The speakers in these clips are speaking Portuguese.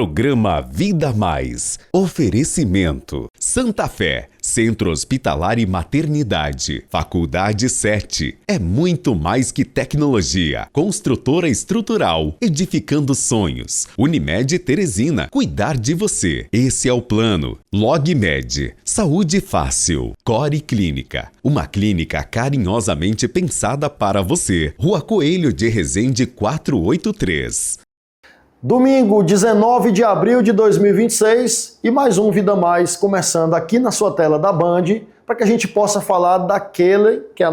Programa Vida Mais. Oferecimento. Santa Fé, Centro Hospitalar e Maternidade. Faculdade 7. É muito mais que tecnologia. Construtora estrutural. Edificando sonhos. Unimed Teresina. Cuidar de você. Esse é o plano. LogMed. Saúde fácil. Core Clínica. Uma clínica carinhosamente pensada para você. Rua Coelho de Resende 483. Domingo, 19 de abril de 2026 e mais um Vida Mais começando aqui na sua tela da Band para que a gente possa falar daquele que é o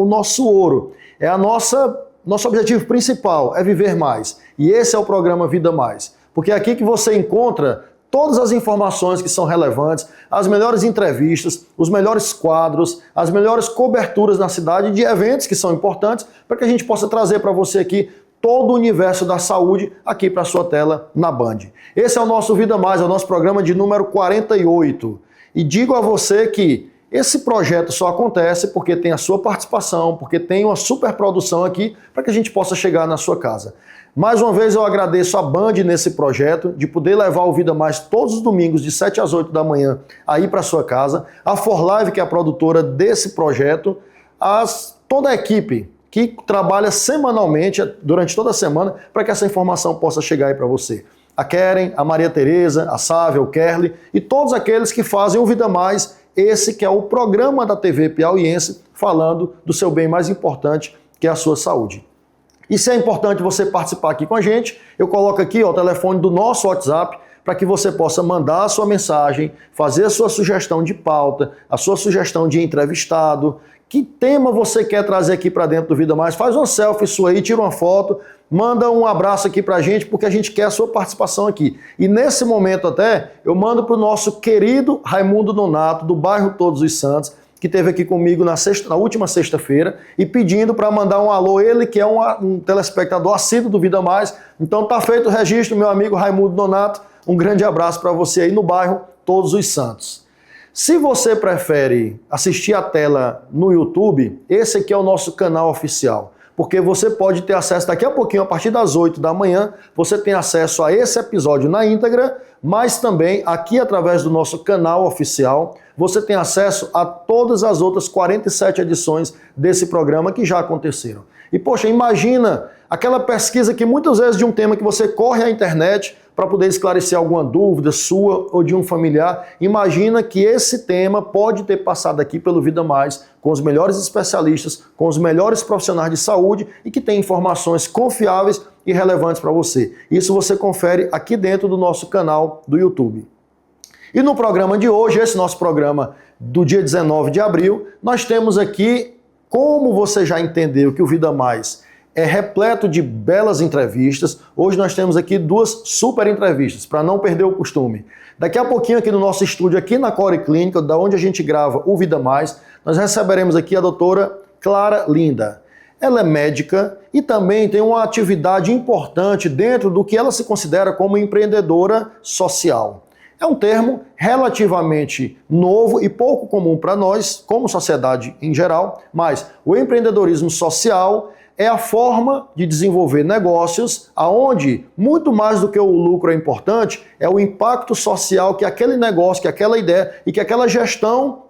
nosso ouro, é nosso objetivo principal, é viver mais. E esse é o programa Vida Mais, porque é aqui que você encontra todas as informações que são relevantes, as melhores entrevistas, os melhores quadros, as melhores coberturas na cidade de eventos que são importantes para que a gente possa trazer para você aqui todo o universo da saúde aqui para a sua tela na Band. Esse é o nosso Vida Mais, é o nosso programa de número 48. E digo a você que esse projeto só acontece porque tem a sua participação, porque tem uma superprodução aqui para que a gente possa chegar na sua casa. Mais uma vez eu agradeço a Band nesse projeto, de poder levar o Vida Mais todos os domingos de 7 às 8 da manhã aí para a sua casa, a For Live, que é a produtora desse projeto, toda a equipe que trabalha semanalmente, durante toda a semana, para que essa informação possa chegar aí para você. A Keren, a Maria Tereza, a Sávia, o Kerly e todos aqueles que fazem o Vida Mais, esse que é o programa da TV piauiense, falando do seu bem mais importante, que é a sua saúde. E se é importante você participar aqui com a gente, eu coloco aqui o telefone do nosso WhatsApp, para que você possa mandar a sua mensagem, fazer a sua sugestão de pauta, a sua sugestão de entrevistado. Que tema você quer trazer aqui para dentro do Vida Mais? Faz uma selfie sua aí, tira uma foto, manda um abraço aqui pra gente, porque a gente quer a sua participação aqui. E nesse momento até, eu mando pro nosso querido Raimundo Nonato, do bairro Todos os Santos, que esteve aqui comigo na última sexta-feira, e pedindo para mandar um alô, ele que é um telespectador assíduo do Vida Mais. Então tá feito o registro, meu amigo Raimundo Nonato. Um grande abraço para você aí no bairro Todos os Santos. Se você prefere assistir a tela no YouTube, esse aqui é o nosso canal oficial, porque você pode ter acesso daqui a pouquinho, a partir das 8 da manhã, você tem acesso a esse episódio na íntegra, mas também aqui através do nosso canal oficial, você tem acesso a todas as outras 47 edições desse programa que já aconteceram. E poxa, imagina aquela pesquisa que muitas vezes de um tema que você corre à internet para poder esclarecer alguma dúvida sua ou de um familiar. Imagina que esse tema pode ter passado aqui pelo Vida Mais, com os melhores especialistas, com os melhores profissionais de saúde e que tem informações confiáveis e relevantes para você. Isso você confere aqui dentro do nosso canal do YouTube. E no programa de hoje, esse nosso programa do dia 19 de abril, nós temos aqui, como você já entendeu que o Vida Mais é repleto de belas entrevistas. Hoje nós temos aqui duas super entrevistas, para não perder o costume. Daqui a pouquinho aqui no nosso estúdio, aqui na Core Clínica, da onde a gente grava o Vida Mais, nós receberemos aqui a doutora Clara Linda. Ela é médica e também tem uma atividade importante dentro do que ela se considera como empreendedora social. É um termo relativamente novo e pouco comum para nós, como sociedade em geral, mas o empreendedorismo social é a forma de desenvolver negócios aonde, muito mais do que o lucro é importante, é o impacto social que aquele negócio, que aquela ideia e que aquela gestão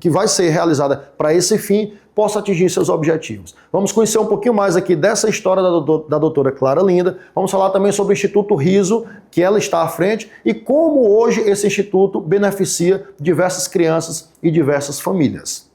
que vai ser realizada para esse fim possa atingir seus objetivos. Vamos conhecer um pouquinho mais aqui dessa história da doutora Clara Linda. Vamos falar também sobre o Instituto Riso, que ela está à frente, e como hoje esse instituto beneficia diversas crianças e diversas famílias.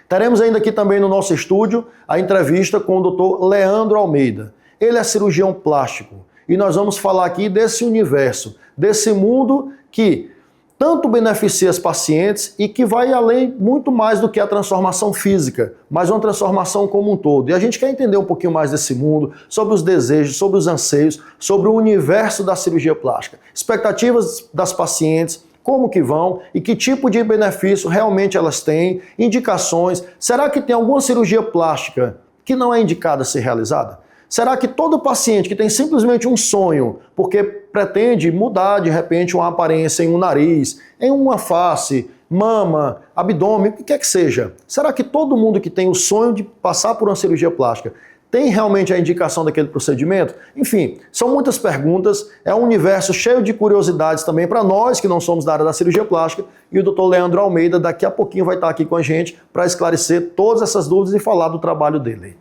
Teremos ainda aqui também no nosso estúdio a entrevista com o Dr. Leandro Almeida. Ele é cirurgião plástico e nós vamos falar aqui desse universo, desse mundo que tanto beneficia as pacientes e que vai além muito mais do que a transformação física, mas uma transformação como um todo. E a gente quer entender um pouquinho mais desse mundo, sobre os desejos, sobre os anseios, sobre o universo da cirurgia plástica, expectativas das pacientes, como que vão e que tipo de benefício realmente elas têm, indicações. Será que tem alguma cirurgia plástica que não é indicada a ser realizada? Será que todo paciente que tem simplesmente um sonho, porque pretende mudar de repente uma aparência em um nariz, em uma face, mama, abdômen, o que quer que seja, será que todo mundo que tem o sonho de passar por uma cirurgia plástica Tem realmente a indicação daquele procedimento? Enfim, são muitas perguntas, é um universo cheio de curiosidades também para nós que não somos da área da cirurgia plástica, e o Dr. Leandro Almeida daqui a pouquinho vai estar aqui com a gente para esclarecer todas essas dúvidas e falar do trabalho dele.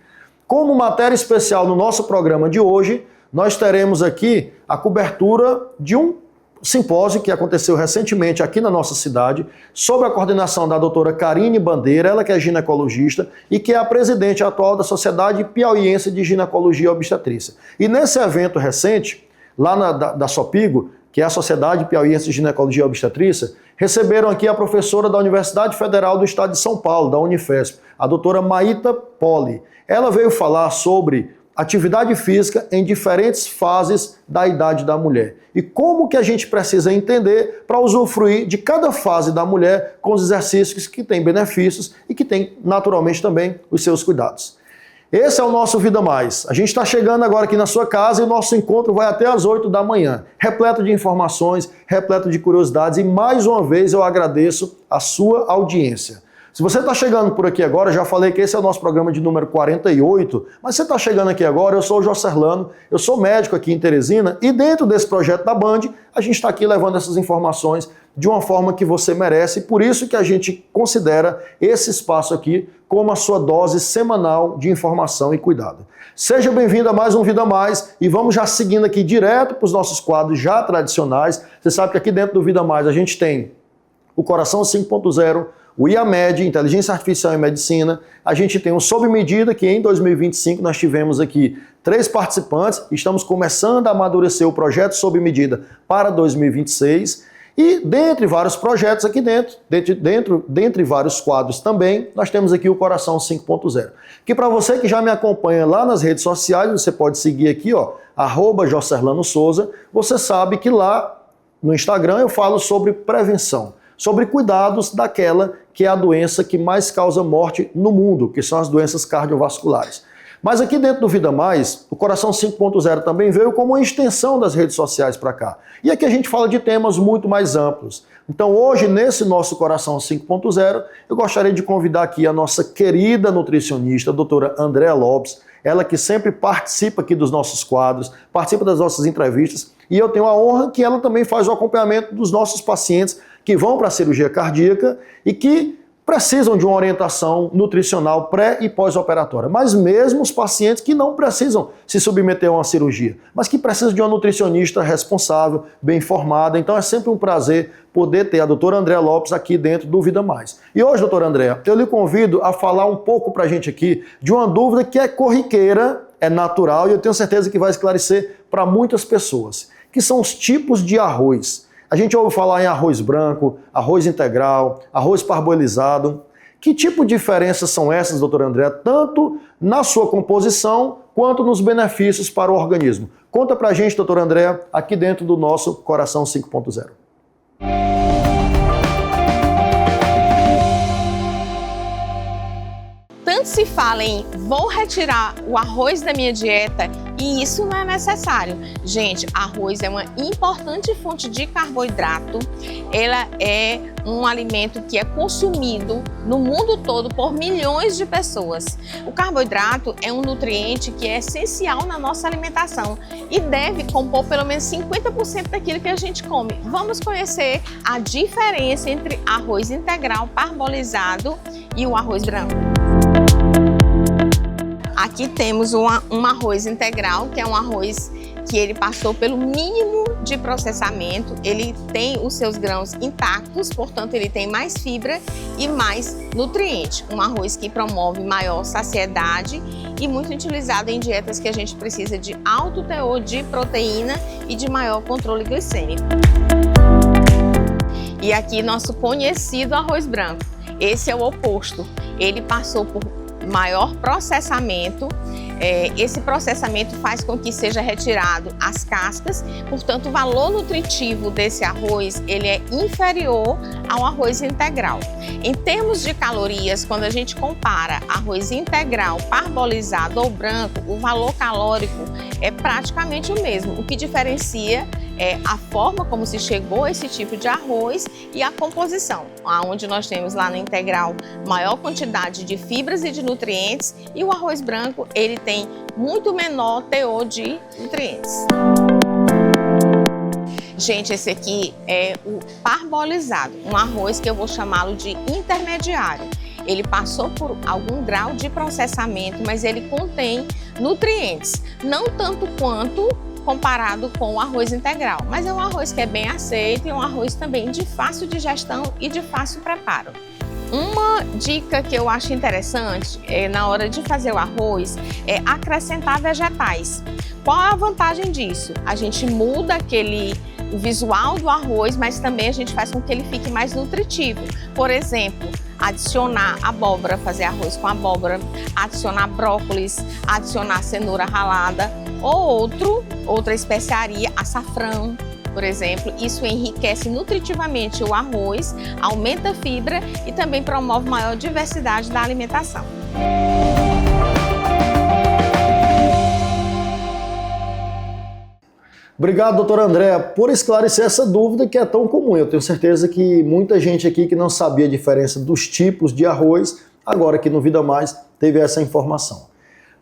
Como matéria especial no nosso programa de hoje, nós teremos aqui a cobertura de um simpósio que aconteceu recentemente aqui na nossa cidade, sob a coordenação da doutora Karine Bandeira, ela que é ginecologista e que é a presidente atual da Sociedade Piauiense de Ginecologia e Obstetrícia. E nesse evento recente, lá da SOPIGO, que é a Sociedade Piauiense de Ginecologia e Obstetrícia, receberam aqui a professora da Universidade Federal do Estado de São Paulo, da Unifesp, a doutora Maíta Poli. Ela veio falar sobre atividade física em diferentes fases da idade da mulher. E como que a gente precisa entender para usufruir de cada fase da mulher com os exercícios que têm benefícios e que têm, naturalmente, também os seus cuidados. Esse é o nosso Vida Mais. A gente está chegando agora aqui na sua casa e o nosso encontro vai até às 8 da manhã. Repleto de informações, repleto de curiosidades e, mais uma vez, eu agradeço a sua audiência. Se você está chegando por aqui agora, já falei que esse é o nosso programa de número 48, mas você está chegando aqui agora, eu sou o Josserlano, eu sou médico aqui em Teresina e dentro desse projeto da Band, a gente está aqui levando essas informações de uma forma que você merece e por isso que a gente considera esse espaço aqui como a sua dose semanal de informação e cuidado. Seja bem-vindo a mais um Vida Mais e vamos já seguindo aqui direto para os nossos quadros já tradicionais. Você sabe que aqui dentro do Vida Mais a gente tem o Coração 5.0, o IAMED, Inteligência Artificial em Medicina, a gente tem o Sob Medida, que em 2025 nós tivemos aqui 3 participantes, estamos começando a amadurecer o projeto Sob Medida para 2026, e dentre vários projetos aqui dentre vários quadros também, nós temos aqui o Coração 5.0, que para você que já me acompanha lá nas redes sociais, você pode seguir aqui, ó, @JosserlanoSouza, você sabe que lá no Instagram eu falo sobre prevenção, sobre cuidados daquela que é a doença que mais causa morte no mundo, que são as doenças cardiovasculares. Mas aqui dentro do Vida Mais, o Coração 5.0 também veio como uma extensão das redes sociais para cá. E aqui a gente fala de temas muito mais amplos. Então hoje, nesse nosso Coração 5.0, eu gostaria de convidar aqui a nossa querida nutricionista, a doutora Andréa Lopes, ela que sempre participa aqui dos nossos quadros, participa das nossas entrevistas, e eu tenho a honra que ela também faz o acompanhamento dos nossos pacientes que vão para a cirurgia cardíaca e que precisam de uma orientação nutricional pré e pós-operatória. Mas mesmo os pacientes que não precisam se submeter a uma cirurgia, mas que precisam de uma nutricionista responsável, bem informada. Então é sempre um prazer poder ter a doutora Andréa Lopes aqui dentro do Vida Mais. E hoje, doutora Andréa, eu lhe convido a falar um pouco para a gente aqui de uma dúvida que é corriqueira, é natural e eu tenho certeza que vai esclarecer para muitas pessoas, que são os tipos de arroz. A gente ouve falar em arroz branco, arroz integral, arroz parboilizado. Que tipo de diferenças são essas, doutora Andréa, tanto na sua composição quanto nos benefícios para o organismo? Conta pra gente, doutora Andréa, aqui dentro do nosso Coração 5.0. Tanto se fala em vou retirar o arroz da minha dieta e isso não é necessário. Gente, arroz é uma importante fonte de carboidrato. Ela é um alimento que é consumido no mundo todo por milhões de pessoas. O carboidrato é um nutriente que é essencial na nossa alimentação e deve compor pelo menos 50% daquilo que a gente come. Vamos conhecer a diferença entre arroz integral parbolizado e o arroz branco. Aqui temos um arroz integral, que é um arroz que ele passou pelo mínimo de processamento, ele tem os seus grãos intactos, portanto ele tem mais fibra e mais nutriente. Um arroz que promove maior saciedade e muito utilizado em dietas que a gente precisa de alto teor de proteína e de maior controle glicêmico. E aqui nosso conhecido arroz branco, esse é o oposto, ele passou por maior processamento. Esse processamento faz com que seja retirado as cascas, portanto o valor nutritivo desse arroz ele é inferior ao arroz integral. Em termos de calorias, quando a gente compara arroz integral, parbolizado ou branco, o valor calórico é praticamente o mesmo. O que diferencia a forma como se chegou a esse tipo de arroz e a composição, onde nós temos lá no integral maior quantidade de fibras e de nutrientes, e o arroz branco ele tem muito menor teor de nutrientes. Gente, esse aqui é o parbolizado, um arroz que eu vou chamá-lo de intermediário. Ele passou por algum grau de processamento, mas ele contém nutrientes, não tanto quanto comparado com o arroz integral, mas é um arroz que é bem aceito e é um arroz também de fácil digestão e de fácil preparo. Uma dica que eu acho interessante na hora de fazer o arroz é acrescentar vegetais. Qual é a vantagem disso? A gente muda o visual do arroz, mas também a gente faz com que ele fique mais nutritivo. Por exemplo, adicionar abóbora, fazer arroz com abóbora, adicionar brócolis, adicionar cenoura ralada ou outra especiaria, açafrão, por exemplo. Isso enriquece nutritivamente o arroz, aumenta a fibra e também promove maior diversidade da alimentação. Obrigado, doutora Andréa, por esclarecer essa dúvida que é tão comum. Eu tenho certeza que muita gente aqui que não sabia a diferença dos tipos de arroz, agora aqui no Vida Mais, teve essa informação.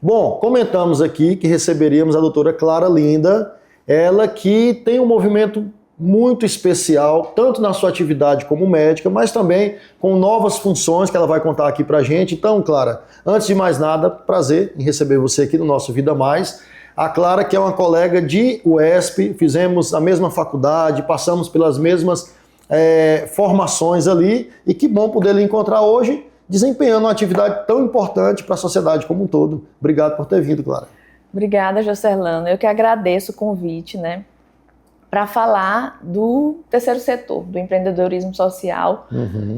Bom, comentamos aqui que receberíamos a doutora Clara Linda, ela que tem um movimento muito especial, tanto na sua atividade como médica, mas também com novas funções que ela vai contar aqui pra gente. Então, Clara, antes de mais nada, prazer em receber você aqui no nosso Vida Mais. A Clara, que é uma colega de UESP, fizemos a mesma faculdade, passamos pelas mesmas formações ali, e que bom poder lhe encontrar hoje, desempenhando uma atividade tão importante para a sociedade como um todo. Obrigado por ter vindo, Clara. Obrigada, Jocelano. Eu que agradeço o convite, para falar do terceiro setor, do empreendedorismo social,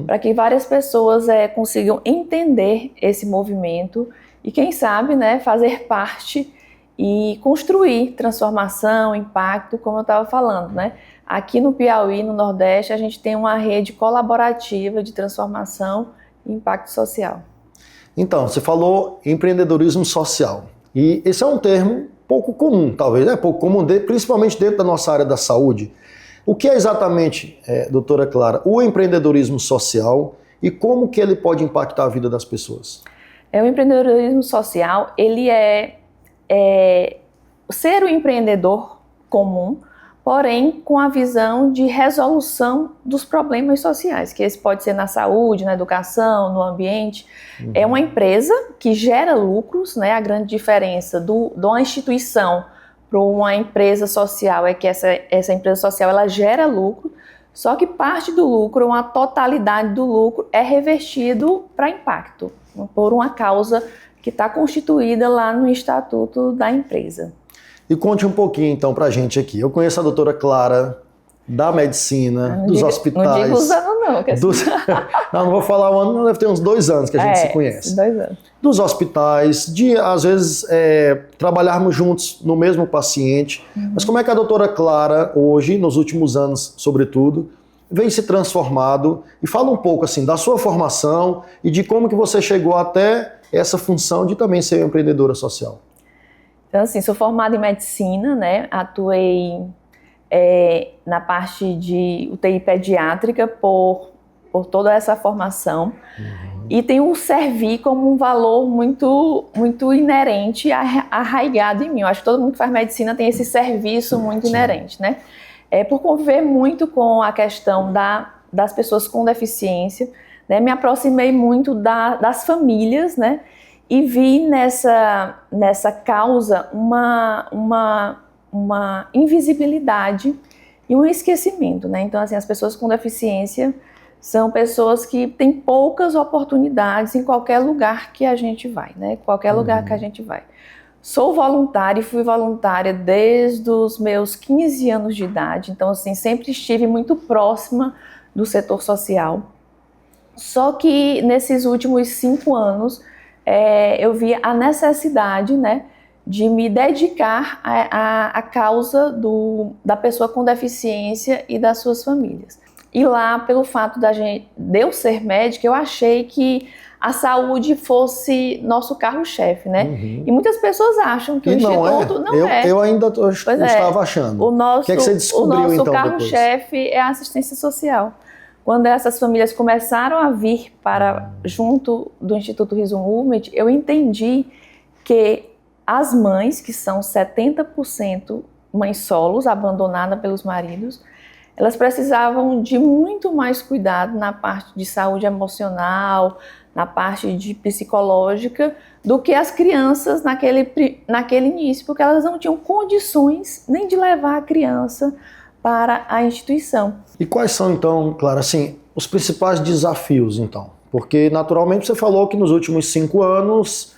para que várias pessoas consigam entender esse movimento e, quem sabe, fazer parte e construir transformação, impacto, como eu estava falando, Aqui no Piauí, no Nordeste, a gente tem uma rede colaborativa de transformação e impacto social. Então, você falou empreendedorismo social. E esse é um termo pouco comum, talvez, pouco comum, principalmente dentro da nossa área da saúde. O que é exatamente, doutora Clara, o empreendedorismo social e como que ele pode impactar a vida das pessoas? O empreendedorismo social, ele ser um empreendedor comum, porém com a visão de resolução dos problemas sociais, que esse pode ser na saúde, na educação, no ambiente. É uma empresa que gera lucros, a grande diferença de uma instituição para uma empresa social é que essa empresa social ela gera lucro, só que parte do lucro, uma totalidade do lucro é revertido para impacto, por uma causa que está constituída lá no estatuto da empresa. E conte um pouquinho então pra gente aqui. Eu conheço a doutora Clara da medicina, dos hospitais. Não digo os anos não. Não vou falar o ano, deve ter uns 2 anos que a gente se conhece. 2 anos. Dos hospitais, de às vezes trabalharmos juntos no mesmo paciente. Mas como é que a doutora Clara hoje, nos últimos anos sobretudo, vem se transformado? E fala um pouco assim da sua formação e de como que você chegou até essa função de também ser empreendedora social. Então, assim, sou formada em medicina, atuei na parte de UTI pediátrica por toda essa formação e tenho o servir como um valor muito, muito inerente, arraigado em mim. Eu acho que todo mundo que faz medicina tem esse serviço muito inerente, por conviver muito com a questão das pessoas com deficiência, me aproximei muito das famílias, e vi nessa causa uma invisibilidade e um esquecimento, Então, assim, as pessoas com deficiência são pessoas que têm poucas oportunidades em qualquer lugar que a gente vai, Qualquer lugar que a gente vai. Sou voluntária e fui voluntária desde os meus 15 anos de idade, então, assim, sempre estive muito próxima do setor social. Só que nesses últimos 5 anos, eu vi a necessidade, de me dedicar à causa da pessoa com deficiência e das suas famílias. E lá, pelo fato de eu ser médica, eu achei que a saúde fosse nosso carro-chefe, né? Uhum. E muitas pessoas acham que o Instituto não é. Eu ainda estava achando. O que é que você descobriu, nosso então, carro-chefe é a assistência social. Quando essas famílias começaram a vir para junto do Instituto Riso Movement, eu entendi que as mães, que são 70% mães solos, abandonadas pelos maridos, elas precisavam de muito mais cuidado na parte de saúde emocional, na parte de psicológica, do que as crianças naquele início, porque elas não tinham condições nem de levar a criança para a instituição. E quais são, então, Clara, assim, os principais desafios, então? Porque, naturalmente, você falou que nos últimos 5 anos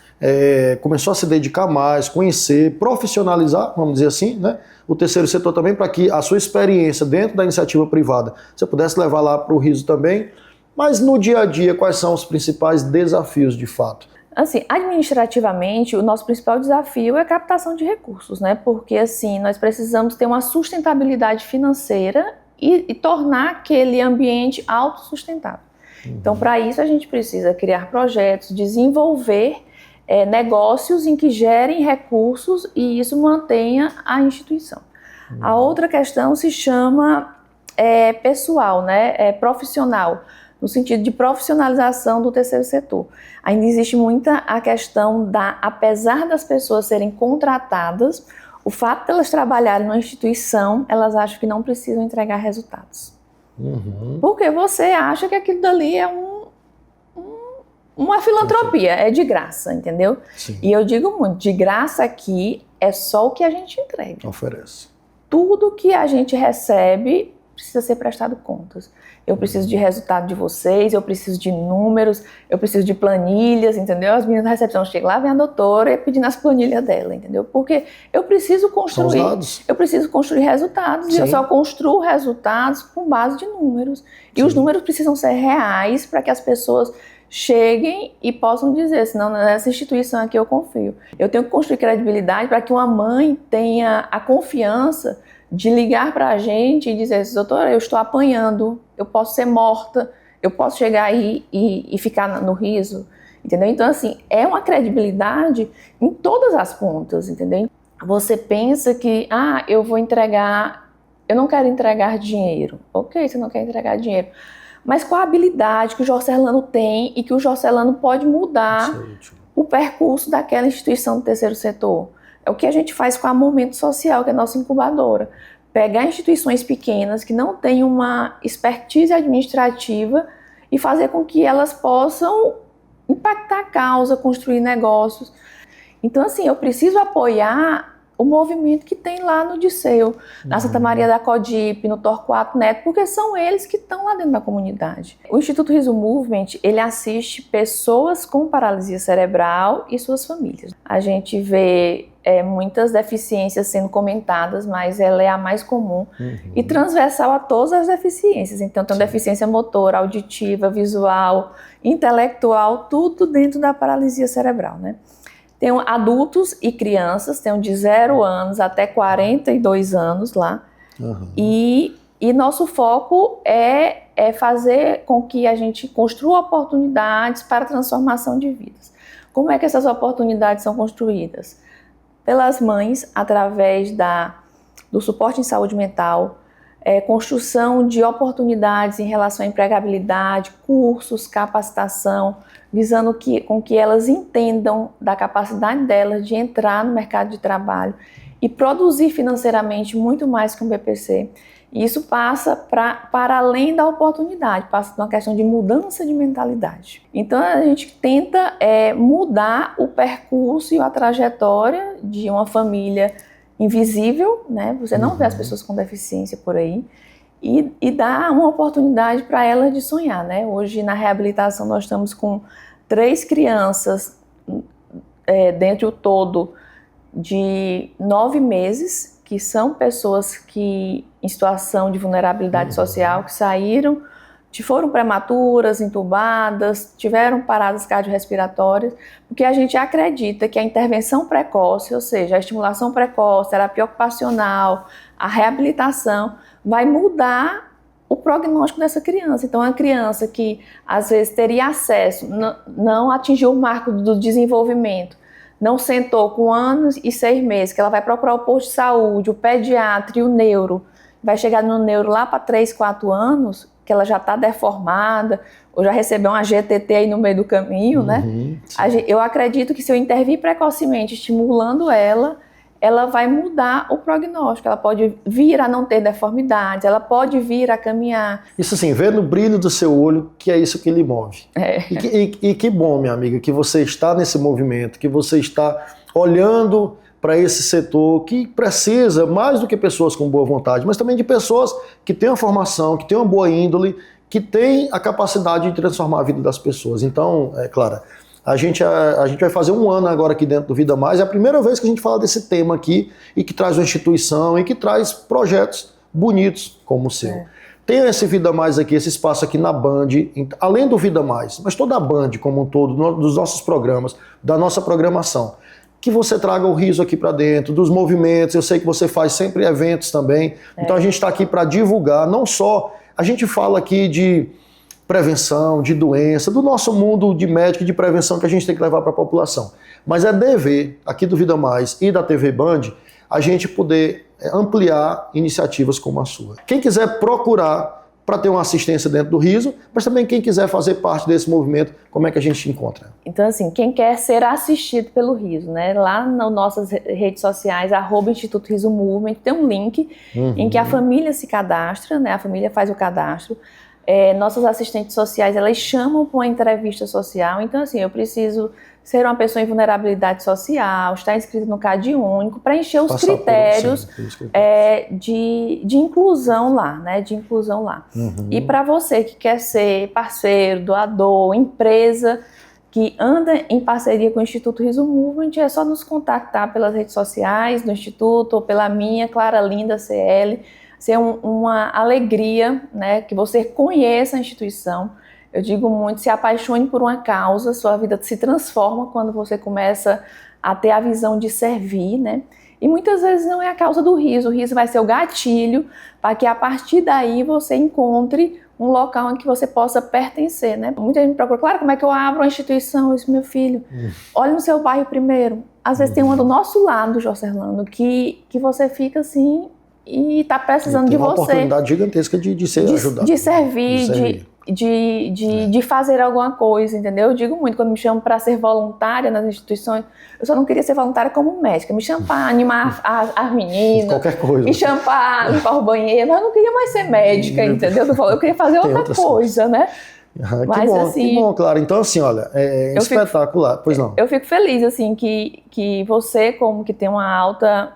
começou a se dedicar mais, conhecer, profissionalizar, vamos dizer assim, né? O terceiro setor também, para que a sua experiência dentro da iniciativa privada você pudesse levar lá para o Riso também. Mas no dia a dia, quais são os principais desafios de fato? Assim, administrativamente, o nosso principal desafio é a captação de recursos, né? Porque assim, nós precisamos ter uma sustentabilidade financeira e tornar aquele ambiente autossustentável. Então, para isso, a gente precisa criar projetos, desenvolver negócios em que gerem recursos e isso mantenha a instituição. A outra questão se chama pessoal, né? Profissional, no sentido de profissionalização do terceiro setor. Ainda existe muita a questão apesar das pessoas serem contratadas, o fato de elas trabalharem numa instituição, elas acham que não precisam entregar resultados. Uhum. Porque você acha que aquilo dali é uma filantropia, é de graça, entendeu? Sim. E eu digo muito, de graça aqui é só o que a gente entrega. Oferece. Tudo que a gente recebe precisa ser prestado contas. Eu preciso de resultado de vocês, eu preciso de números, eu preciso de planilhas, entendeu? As meninas da recepção chegam lá, vem a doutora pedindo as planilhas dela, entendeu? Porque eu preciso construir, resultados. Sim. E eu só construo resultados com base de números. E Sim. Os números precisam ser reais para que as pessoas cheguem e possam dizer, senão nessa instituição aqui eu confio. Eu tenho que construir credibilidade para que uma mãe tenha a confiança de ligar para a gente e dizer, doutora, eu estou apanhando, eu posso ser morta, eu posso chegar aí e ficar no riso, entendeu? Então, assim, é uma credibilidade em todas as pontas, entendeu? Você pensa que, eu vou entregar, eu não quero entregar dinheiro. Ok, você não quer entregar dinheiro. Mas qual a habilidade que o Jorcelano tem e que o Jorcelano pode mudar o percurso daquela instituição do terceiro setor? É o que a gente faz com a Momento Social, que é a nossa incubadora. Pegar instituições pequenas que não têm uma expertise administrativa e fazer com que elas possam impactar a causa, construir negócios. Então, assim, eu preciso apoiar o movimento que tem lá no Disseu, na Santa Maria da Codipe, no Torquato Neto, porque são eles que estão lá dentro da comunidade. O Instituto Riso Movement, ele assiste pessoas com paralisia cerebral e suas famílias. A gente vê muitas deficiências sendo comentadas, mas ela é a mais comum e transversal a todas as deficiências. Então, tem deficiência motora, auditiva, visual, intelectual, tudo dentro da paralisia cerebral, né? Tem adultos e crianças, tem de 0 anos até 42 anos lá. E nosso foco é fazer com que a gente construa oportunidades para a transformação de vidas. Como é que essas oportunidades são construídas? Pelas mães, através do suporte em saúde mental, construção de oportunidades em relação à empregabilidade, cursos, capacitação, visando com que elas entendam da capacidade delas de entrar no mercado de trabalho e produzir financeiramente muito mais que um BPC. E isso passa para além da oportunidade, passa por uma questão de mudança de mentalidade. Então a gente tenta mudar o percurso e a trajetória de uma família invisível, né? Você não vê as pessoas com deficiência por aí, e dá uma oportunidade para elas de sonhar, né? Hoje na reabilitação nós estamos com 3 crianças dentre o todo de 9 meses, que são pessoas que em situação de vulnerabilidade social, que foram prematuras, entubadas, tiveram paradas cardiorrespiratórias, porque a gente acredita que a intervenção precoce, ou seja, a estimulação precoce, terapia ocupacional, a reabilitação, vai mudar o prognóstico dessa criança. Então, a criança que às vezes teria acesso, não atingiu o marco do desenvolvimento, não sentou com anos e 6 meses, que ela vai procurar o posto de saúde, o pediatra e o neuro, vai chegar no neuro lá para 3, 4 anos, que ela já está deformada, ou já recebeu uma GTT aí no meio do caminho, né? Eu acredito que se eu intervir precocemente, estimulando ela vai mudar o prognóstico. Ela pode vir a não ter deformidades, ela pode vir a caminhar. Isso assim, vê no brilho do seu olho que é isso que lhe move. E que bom, minha amiga, que você está nesse movimento, que você está olhando para esse setor que precisa mais do que pessoas com boa vontade, mas também de pessoas que têm uma formação, que têm uma boa índole, que têm a capacidade de transformar a vida das pessoas. Então, Clara, a gente vai fazer 1 ano agora aqui dentro do Vida Mais, é a primeira vez que a gente fala desse tema aqui e que traz uma instituição e que traz projetos bonitos como o seu. Tem esse Vida Mais aqui, esse espaço aqui na Band, além do Vida Mais, mas toda a Band como um todo, dos nossos programas, da nossa programação, que você traga o riso aqui para dentro, dos movimentos. Eu sei que você faz sempre eventos também, então a gente está aqui para divulgar, não só, a gente fala aqui de prevenção, de doença, do nosso mundo de médico e de prevenção que a gente tem que levar para a população. Mas é dever aqui do Vida Mais e da TV Band a gente poder ampliar iniciativas como a sua. Quem quiser procurar para ter uma assistência dentro do riso, mas também quem quiser fazer parte desse movimento, como é que a gente encontra? Então, assim, quem quer ser assistido pelo riso, né? Lá nas nossas redes sociais, @Instituto Riso Movement, tem um link em que a família se cadastra, né? A família faz o cadastro. Nossas assistentes sociais, elas chamam para uma entrevista social. Então, assim, eu preciso ser uma pessoa em vulnerabilidade social, estar inscrito no CAD único, para encher os critérios de inclusão lá, né? De inclusão lá. E para você que quer ser parceiro, doador, empresa que anda em parceria com o Instituto Riso Movement, é só nos contactar pelas redes sociais do Instituto ou pela minha, Clara Linda CL. Ser uma alegria, né, que você conheça a instituição. Eu digo muito, se apaixone por uma causa, sua vida se transforma quando você começa a ter a visão de servir, né? E muitas vezes não é a causa do riso, o riso vai ser o gatilho para que a partir daí você encontre um local em que você possa pertencer, né? Muita gente me procura, claro, como é que eu abro uma instituição? Eu disse, meu filho, olhe no seu bairro primeiro. Às vezes tem uma do nosso lado, Jocerlando, que você fica assim e está precisando de você. Tem uma oportunidade gigantesca de ser ajudado. De servir, de fazer alguma coisa, entendeu? Eu digo muito, quando me chamam para ser voluntária nas instituições, eu só não queria ser voluntária como médica, me chamam para animar as meninas, qualquer coisa. Me chamam para limpar o banheiro, mas eu não queria mais ser médica, entendeu? Eu queria fazer outra coisa, né? Mas, que bom, Clara. Então, assim, olha, é espetacular. Pois não. Eu fico feliz, assim, que você, como que tem uma alta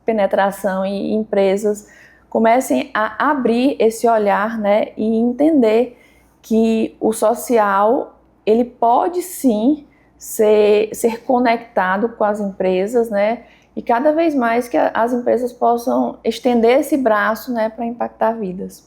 penetração em empresas, comecem a abrir esse olhar, né, e entender que o social, ele pode sim ser conectado com as empresas, né, e cada vez mais que as empresas possam estender esse braço, né, para impactar vidas.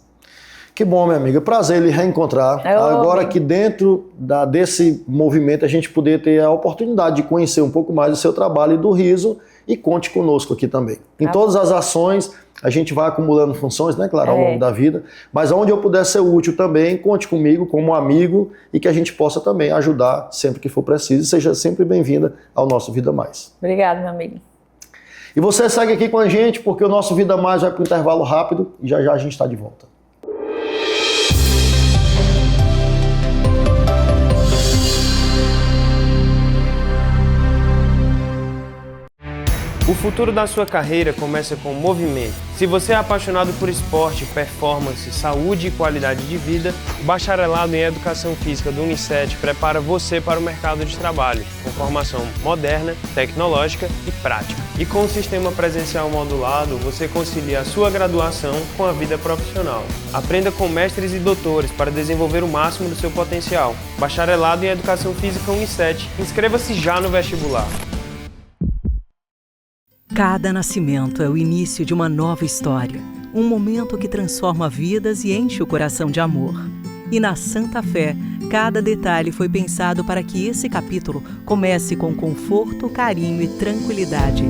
Que bom, minha amiga. Prazer lhe reencontrar. Agora que dentro desse movimento a gente poder ter a oportunidade de conhecer um pouco mais do seu trabalho e do riso, e conte conosco aqui também. Em todas as ações, a gente vai acumulando funções, né, Clara, ao longo da vida, mas onde eu puder ser útil também, conte comigo como amigo e que a gente possa também ajudar sempre que for preciso. Seja sempre bem-vinda ao nosso Vida Mais. Obrigada, meu amigo. E você segue aqui com a gente, porque o nosso Vida Mais vai para um intervalo rápido e já já a gente está de volta. O futuro da sua carreira começa com movimento. Se você é apaixonado por esporte, performance, saúde e qualidade de vida, o Bacharelado em Educação Física do Unicet prepara você para o mercado de trabalho, com formação moderna, tecnológica e prática. E com o sistema presencial modulado, você concilia a sua graduação com a vida profissional. Aprenda com mestres e doutores para desenvolver o máximo do seu potencial. Bacharelado em Educação Física Unicet. Inscreva-se já no vestibular. Cada nascimento é o início de uma nova história, um momento que transforma vidas e enche o coração de amor. E na Santa Fé, cada detalhe foi pensado para que esse capítulo comece com conforto, carinho e tranquilidade.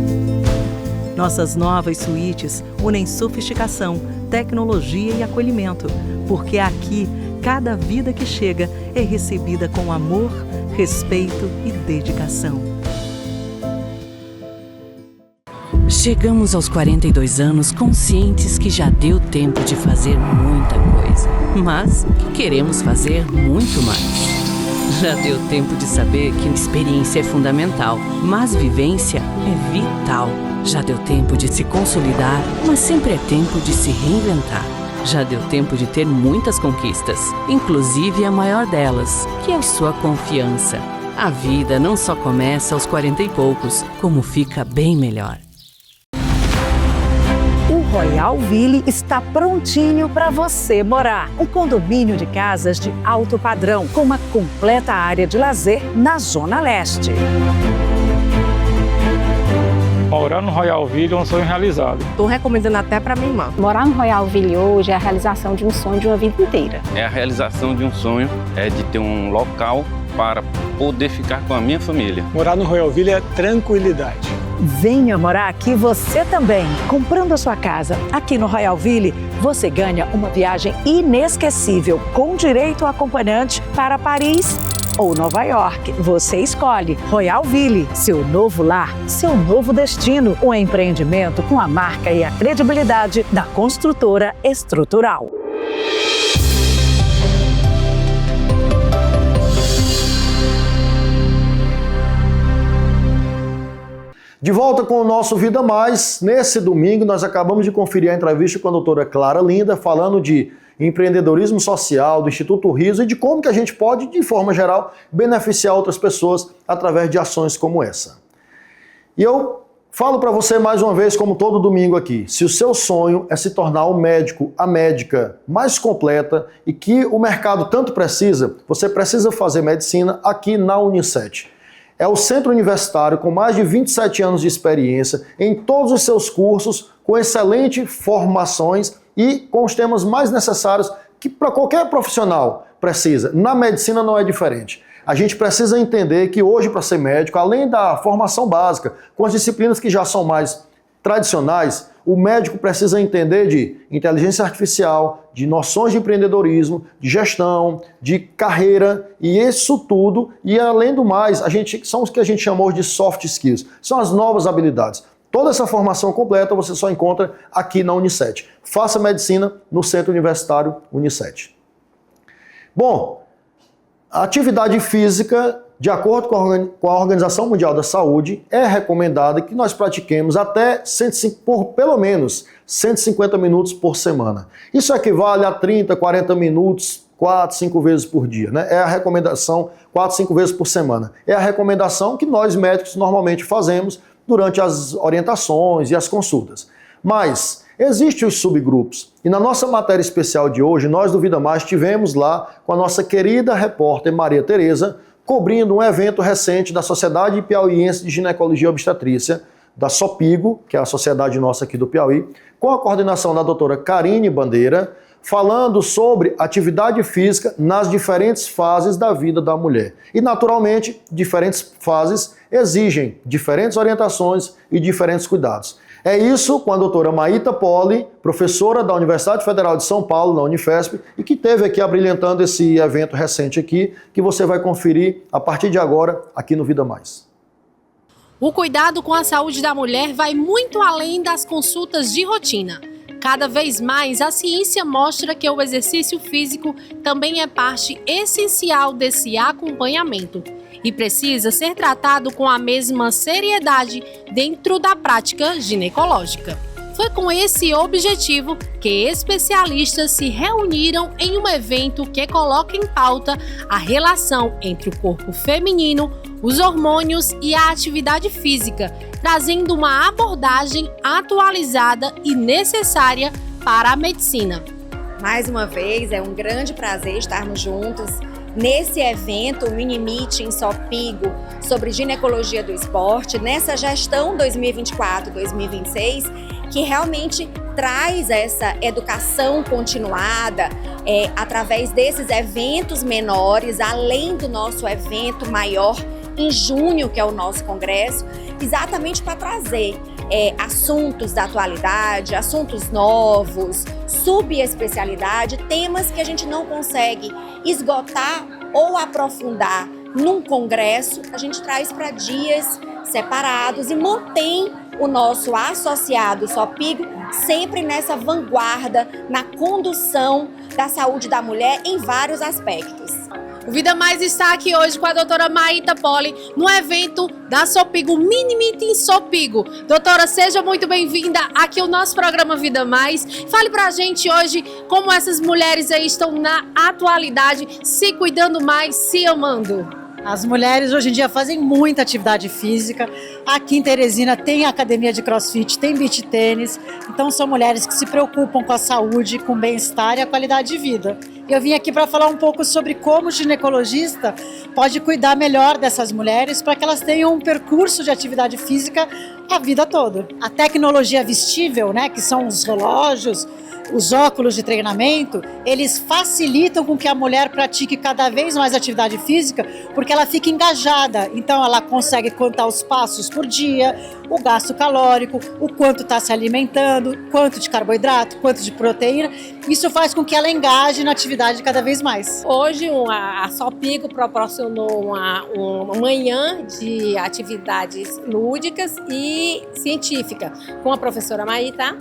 Nossas novas suítes unem sofisticação, tecnologia e acolhimento, porque aqui, cada vida que chega é recebida com amor, respeito e dedicação. Chegamos aos 42 anos conscientes que já deu tempo de fazer muita coisa, mas que queremos fazer muito mais. Já deu tempo de saber que experiência é fundamental, mas vivência é vital. Já deu tempo de se consolidar, mas sempre é tempo de se reinventar. Já deu tempo de ter muitas conquistas, inclusive a maior delas, que é a sua confiança. A vida não só começa aos 40 e poucos, como fica bem melhor. O Royal Ville está prontinho para você morar. Um condomínio de casas de alto padrão, com uma completa área de lazer na Zona Leste. Morar no Royal Ville é um sonho realizado. Estou recomendando até para minha irmã. Morar no Royal Ville hoje é a realização de um sonho de uma vida inteira. É a realização de um sonho, é de ter um local para poder ficar com a minha família. Morar no Royal Ville é tranquilidade. Venha morar aqui você também. Comprando a sua casa aqui no Royal Ville, você ganha uma viagem inesquecível com direito a acompanhante para Paris ou Nova York. Você escolhe. Royal Ville, seu novo lar, seu novo destino. Um empreendimento com a marca e a credibilidade da construtora Estrutural. De volta com o nosso Vida Mais. Nesse domingo, nós acabamos de conferir a entrevista com a doutora Clara Linda, falando de empreendedorismo social, do Instituto Riso e de como que a gente pode, de forma geral, beneficiar outras pessoas através de ações como essa. E eu falo para você mais uma vez, como todo domingo aqui, se o seu sonho é se tornar o médico, a médica mais completa e que o mercado tanto precisa, você precisa fazer medicina aqui na Unicet. É o centro universitário com mais de 27 anos de experiência em todos os seus cursos, com excelentes formações e com os temas mais necessários que para qualquer profissional precisa. Na medicina não é diferente. A gente precisa entender que hoje, para ser médico, além da formação básica, com as disciplinas que já são mais tradicionais, o médico precisa entender de inteligência artificial, de noções de empreendedorismo, de gestão, de carreira e isso tudo. E além do mais, são os que a gente chamou de soft skills. São as novas habilidades. Toda essa formação completa você só encontra aqui na Unicet. Faça medicina no Centro Universitário Unicet. Bom, a atividade física, de acordo com a Organização Mundial da Saúde, é recomendada que nós pratiquemos até por pelo menos 150 minutos por semana. Isso equivale a 30, 40 minutos, 4, 5 vezes por dia, né? É a recomendação 4, 5 vezes por semana. É a recomendação que nós médicos normalmente fazemos durante as orientações e as consultas. Mas existem os subgrupos. E na nossa matéria especial de hoje, nós do Vida Mais estivemos lá com a nossa querida repórter Maria Tereza, cobrindo um evento recente da Sociedade Piauiense de Ginecologia e Obstetrícia, da SOPIGO, que é a sociedade nossa aqui do Piauí, com a coordenação da doutora Karine Bandeira, falando sobre atividade física nas diferentes fases da vida da mulher. E, naturalmente, diferentes fases exigem diferentes orientações e diferentes cuidados. É isso com a doutora Maíta Poli, professora da Universidade Federal de São Paulo, na Unifesp, e que esteve aqui abrilhantando esse evento recente aqui, que você vai conferir a partir de agora aqui no Vida Mais. O cuidado com a saúde da mulher vai muito além das consultas de rotina. Cada vez mais, a ciência mostra que o exercício físico também é parte essencial desse acompanhamento e precisa ser tratado com a mesma seriedade dentro da prática ginecológica. Foi com esse objetivo que especialistas se reuniram em um evento que coloca em pauta a relação entre o corpo feminino, os hormônios e a atividade física, trazendo uma abordagem atualizada e necessária para a medicina. Mais uma vez, é um grande prazer estarmos juntos nesse evento, o Mini Meeting SOPIGO, sobre ginecologia do esporte, nessa gestão 2024-2026, que realmente traz essa educação continuada através desses eventos menores, além do nosso evento maior em junho, que é o nosso congresso, exatamente para trazer assuntos da atualidade, assuntos novos, subespecialidade, temas que a gente não consegue esgotar ou aprofundar num congresso, a gente traz para dias separados e mantém o nosso associado SOPIGO sempre nessa vanguarda, na condução da saúde da mulher em vários aspectos. O Vida Mais está aqui hoje com a doutora Maíta Poli no evento da SOPIGO, Mini Meeting SOPIGO. Doutora, seja muito bem-vinda aqui ao nosso programa Vida Mais. Fale pra gente hoje como essas mulheres aí estão na atualidade, se cuidando mais, se amando. As mulheres hoje em dia fazem muita atividade física. Aqui em Teresina tem academia de crossfit, tem beach tênis. Então são mulheres que se preocupam com a saúde, com o bem-estar e a qualidade de vida. Eu vim aqui para falar um pouco sobre como o ginecologista pode cuidar melhor dessas mulheres para que elas tenham um percurso de atividade física a vida toda. A tecnologia vestível, né, que são os relógios, os óculos de treinamento, eles facilitam com que a mulher pratique cada vez mais atividade física, porque ela fica engajada. Então ela consegue contar os passos por dia, o gasto calórico, o quanto está se alimentando, quanto de carboidrato, quanto de proteína. Isso faz com que ela engaje na atividade cada vez mais. Hoje a SOPIGO proporcionou uma manhã de atividades lúdicas e científica com a professora Maíta,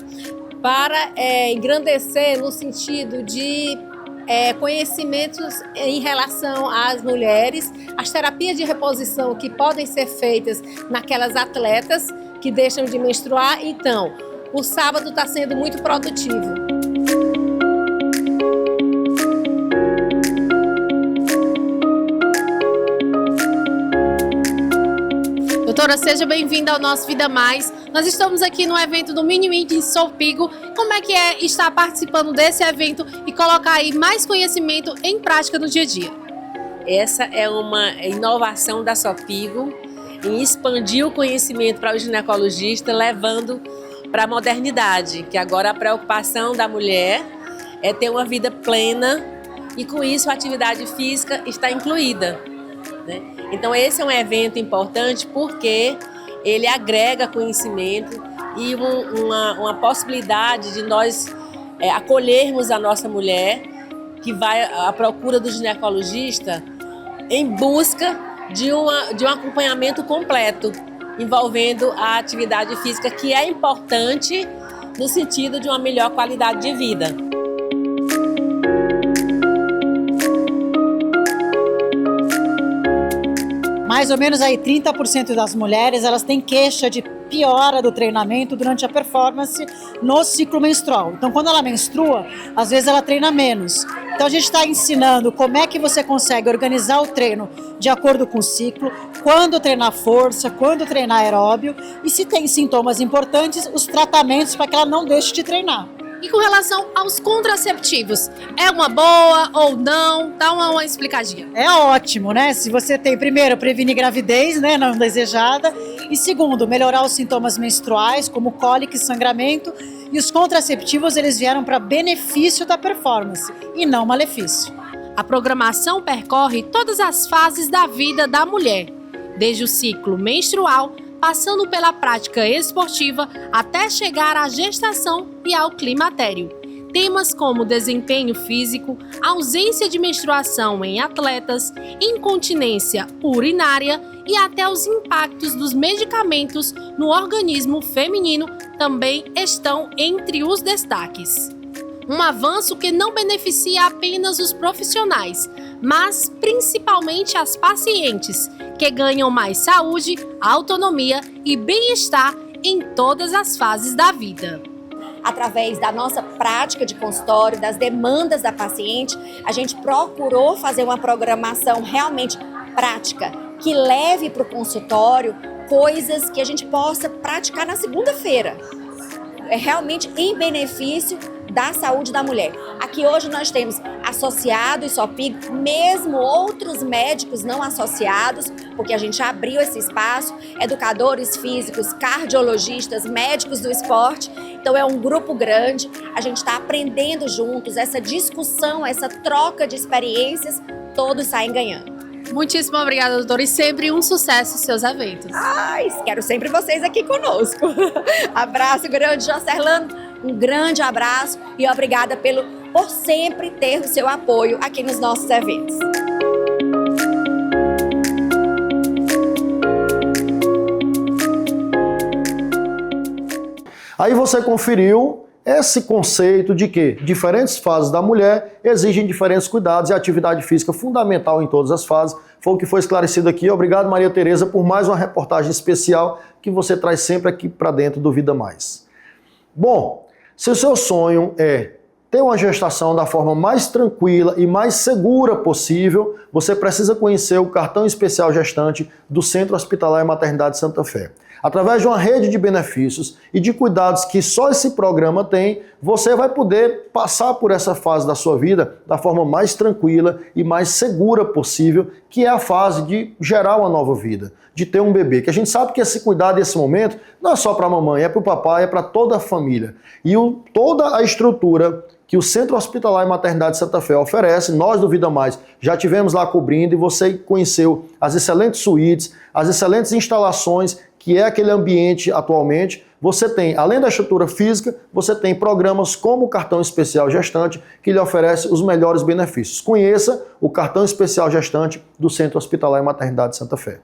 para engrandecer no sentido de conhecimentos em relação às mulheres, as terapias de reposição que podem ser feitas naquelas atletas que deixam de menstruar. Então, o sábado está sendo muito produtivo. Doutora, seja bem-vinda ao nosso Vida Mais. Nós estamos aqui no evento do Mini Meeting SOPIGO. Como é que é estar participando desse evento e colocar aí mais conhecimento em prática no dia a dia? Essa é uma inovação da SOPIGO em expandir o conhecimento para o ginecologista, levando para a modernidade, que agora a preocupação da mulher é ter uma vida plena e com isso a atividade física está incluída, né? Então esse é um evento importante porque ele agrega conhecimento e uma possibilidade de nós acolhermos a nossa mulher que vai à procura do ginecologista em busca de um acompanhamento completo, envolvendo a atividade física, que é importante no sentido de uma melhor qualidade de vida. Mais ou menos aí 30% das mulheres, elas têm queixa de piora do treinamento durante a performance no ciclo menstrual. Então, quando ela menstrua, às vezes ela treina menos. Então, a gente está ensinando como é que você consegue organizar o treino de acordo com o ciclo, quando treinar força, quando treinar aeróbio e, se tem sintomas importantes, os tratamentos para que ela não deixe de treinar. E com relação aos contraceptivos, é uma boa ou não? Dá uma explicadinha. É ótimo, né? Se você tem, primeiro, prevenir gravidez, né, não desejada, e segundo, melhorar os sintomas menstruais, como cólica e sangramento, e os contraceptivos, eles vieram para benefício da performance e não malefício. A programação percorre todas as fases da vida da mulher, desde o ciclo menstrual, passando pela prática esportiva até chegar à gestação e ao climatério. Temas como desempenho físico, ausência de menstruação em atletas, incontinência urinária e até os impactos dos medicamentos no organismo feminino também estão entre os destaques. Um avanço que não beneficia apenas os profissionais, mas principalmente as pacientes, que ganham mais saúde, autonomia e bem-estar em todas as fases da vida. Através da nossa prática de consultório, das demandas da paciente, a gente procurou fazer uma programação realmente prática, que leve para o consultório coisas que a gente possa praticar na segunda-feira. É realmente em benefício da saúde da mulher. Aqui hoje nós temos associados SOPIGO, mesmo outros médicos não associados, porque a gente abriu esse espaço, educadores físicos, cardiologistas, médicos do esporte. Então é um grupo grande, a gente está aprendendo juntos, essa discussão, essa troca de experiências, todos saem ganhando. Muitíssimo obrigada, doutora, e sempre um sucesso em seus eventos. Ai, quero sempre vocês aqui conosco. Abraço grande, Jocerlano, um grande abraço e obrigada por sempre ter o seu apoio aqui nos nossos eventos. Aí você conferiu esse conceito de que diferentes fases da mulher exigem diferentes cuidados e atividade física fundamental em todas as fases. Foi o que foi esclarecido aqui. Obrigado, Maria Tereza, por mais uma reportagem especial que você traz sempre aqui para dentro do Vida Mais. Bom, se o seu sonho é ter uma gestação da forma mais tranquila e mais segura possível, você precisa conhecer o cartão especial gestante do Centro Hospitalar e Maternidade Santa Fé. Através de uma rede de benefícios e de cuidados que só esse programa tem, você vai poder passar por essa fase da sua vida da forma mais tranquila e mais segura possível, que é a fase de gerar uma nova vida, de ter um bebê. Que a gente sabe que esse cuidado, esse momento, não é só para a mamãe, é para o papai, é para toda a família. E toda a estrutura que o Centro Hospitalar e Maternidade Santa Fé oferece, nós do Vida Mais já tivemos lá cobrindo e você conheceu as excelentes suítes, as excelentes instalações, que é aquele ambiente atualmente. Você tem, além da estrutura física, você tem programas como o Cartão Especial Gestante, que lhe oferece os melhores benefícios. Conheça o Cartão Especial Gestante do Centro Hospitalar e Maternidade Santa Fé.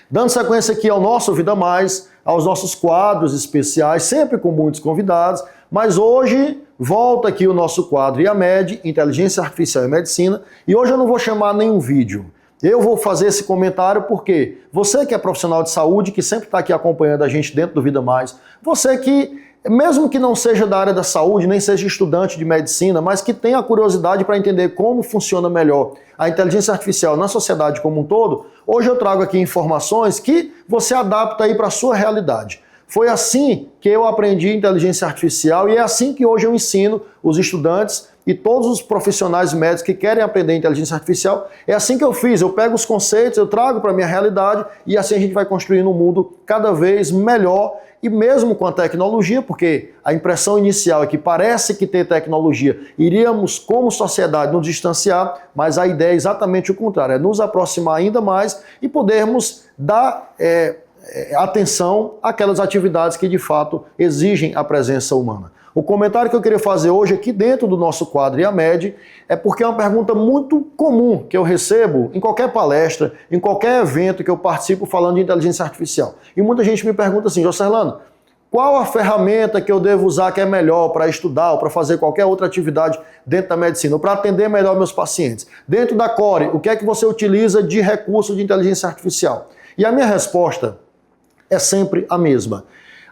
Dando sequência aqui ao nosso Vida Mais, aos nossos quadros especiais, sempre com muitos convidados, mas hoje volta aqui o nosso quadro IAMED, Inteligência Artificial e Medicina, e hoje eu não vou chamar nenhum vídeo. Eu vou fazer esse comentário porque você que é profissional de saúde, que sempre está aqui acompanhando a gente dentro do Vida Mais, você que, mesmo que não seja da área da saúde, nem seja estudante de medicina, mas que tenha a curiosidade para entender como funciona melhor a inteligência artificial na sociedade como um todo, hoje eu trago aqui informações que você adapta aí para a sua realidade. Foi assim que eu aprendi inteligência artificial e é assim que hoje eu ensino os estudantes e todos os profissionais médicos que querem aprender inteligência artificial. É assim que eu fiz, eu pego os conceitos, eu trago para a minha realidade e assim a gente vai construindo um mundo cada vez melhor e mesmo com a tecnologia, porque a impressão inicial é que parece que ter tecnologia iríamos como sociedade nos distanciar, mas a ideia é exatamente o contrário, é nos aproximar ainda mais e podermos dar atenção àquelas atividades que de fato exigem a presença humana. O comentário que eu queria fazer hoje aqui dentro do nosso quadro IAMED é porque é uma pergunta muito comum que eu recebo em qualquer palestra, em qualquer evento que eu participo falando de inteligência artificial. E muita gente me pergunta assim, Jocerlano, qual a ferramenta que eu devo usar que é melhor para estudar ou para fazer qualquer outra atividade dentro da medicina, ou para atender melhor meus pacientes? Dentro da Core, o que é que você utiliza de recurso de inteligência artificial? E a minha resposta é sempre a mesma.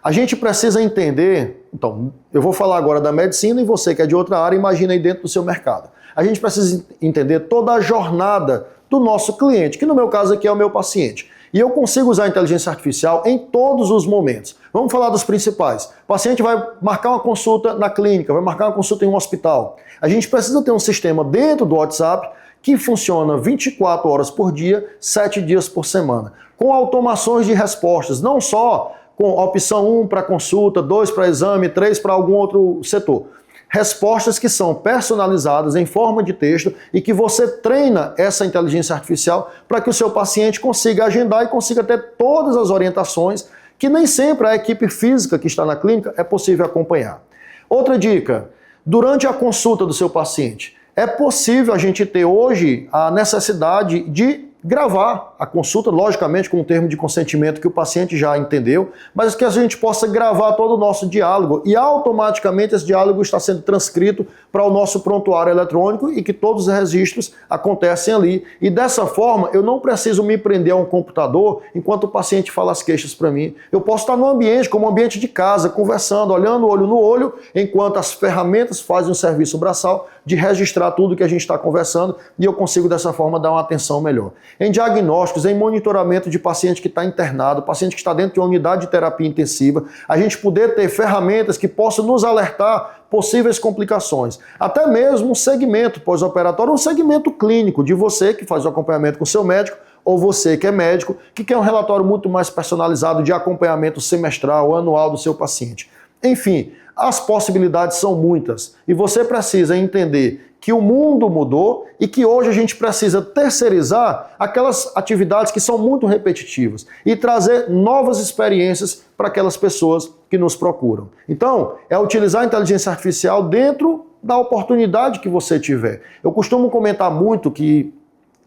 A gente precisa entender, então, eu vou falar agora da medicina e você que é de outra área, imagina aí dentro do seu mercado. A gente precisa entender toda a jornada do nosso cliente, que no meu caso aqui é o meu paciente. E eu consigo usar a inteligência artificial em todos os momentos. Vamos falar dos principais. O paciente vai marcar uma consulta na clínica, vai marcar uma consulta em um hospital. A gente precisa ter um sistema dentro do WhatsApp que funciona 24 horas por dia, 7 dias por semana, com automações de respostas, não só com opção 1 para consulta, 2 para exame, 3 para algum outro setor. Respostas que são personalizadas em forma de texto e que você treina essa inteligência artificial para que o seu paciente consiga agendar e consiga ter todas as orientações que nem sempre a equipe física que está na clínica é possível acompanhar. Outra dica, durante a consulta do seu paciente, é possível a gente ter hoje a necessidade de gravar a consulta, logicamente com um termo de consentimento que o paciente já entendeu, mas que a gente possa gravar todo o nosso diálogo e automaticamente esse diálogo está sendo transcrito para o nosso prontuário eletrônico e que todos os registros acontecem ali. E dessa forma eu não preciso me prender a um computador enquanto o paciente fala as queixas para mim. Eu posso estar no ambiente, como um ambiente de casa, conversando, olhando olho no olho, enquanto as ferramentas fazem um serviço braçal de registrar tudo que a gente está conversando e eu consigo dessa forma dar uma atenção melhor. Em diagnósticos, em monitoramento de paciente que está internado, paciente que está dentro de uma unidade de terapia intensiva, a gente poder ter ferramentas que possam nos alertar possíveis complicações. Até mesmo um segmento pós-operatório, um segmento clínico de você que faz o acompanhamento com o seu médico, ou você que é médico, que quer um relatório muito mais personalizado de acompanhamento semestral, anual do seu paciente. Enfim, as possibilidades são muitas e você precisa entender que o mundo mudou e que hoje a gente precisa terceirizar aquelas atividades que são muito repetitivas e trazer novas experiências para aquelas pessoas que nos procuram. Então, é utilizar a inteligência artificial dentro da oportunidade que você tiver. Eu costumo comentar muito que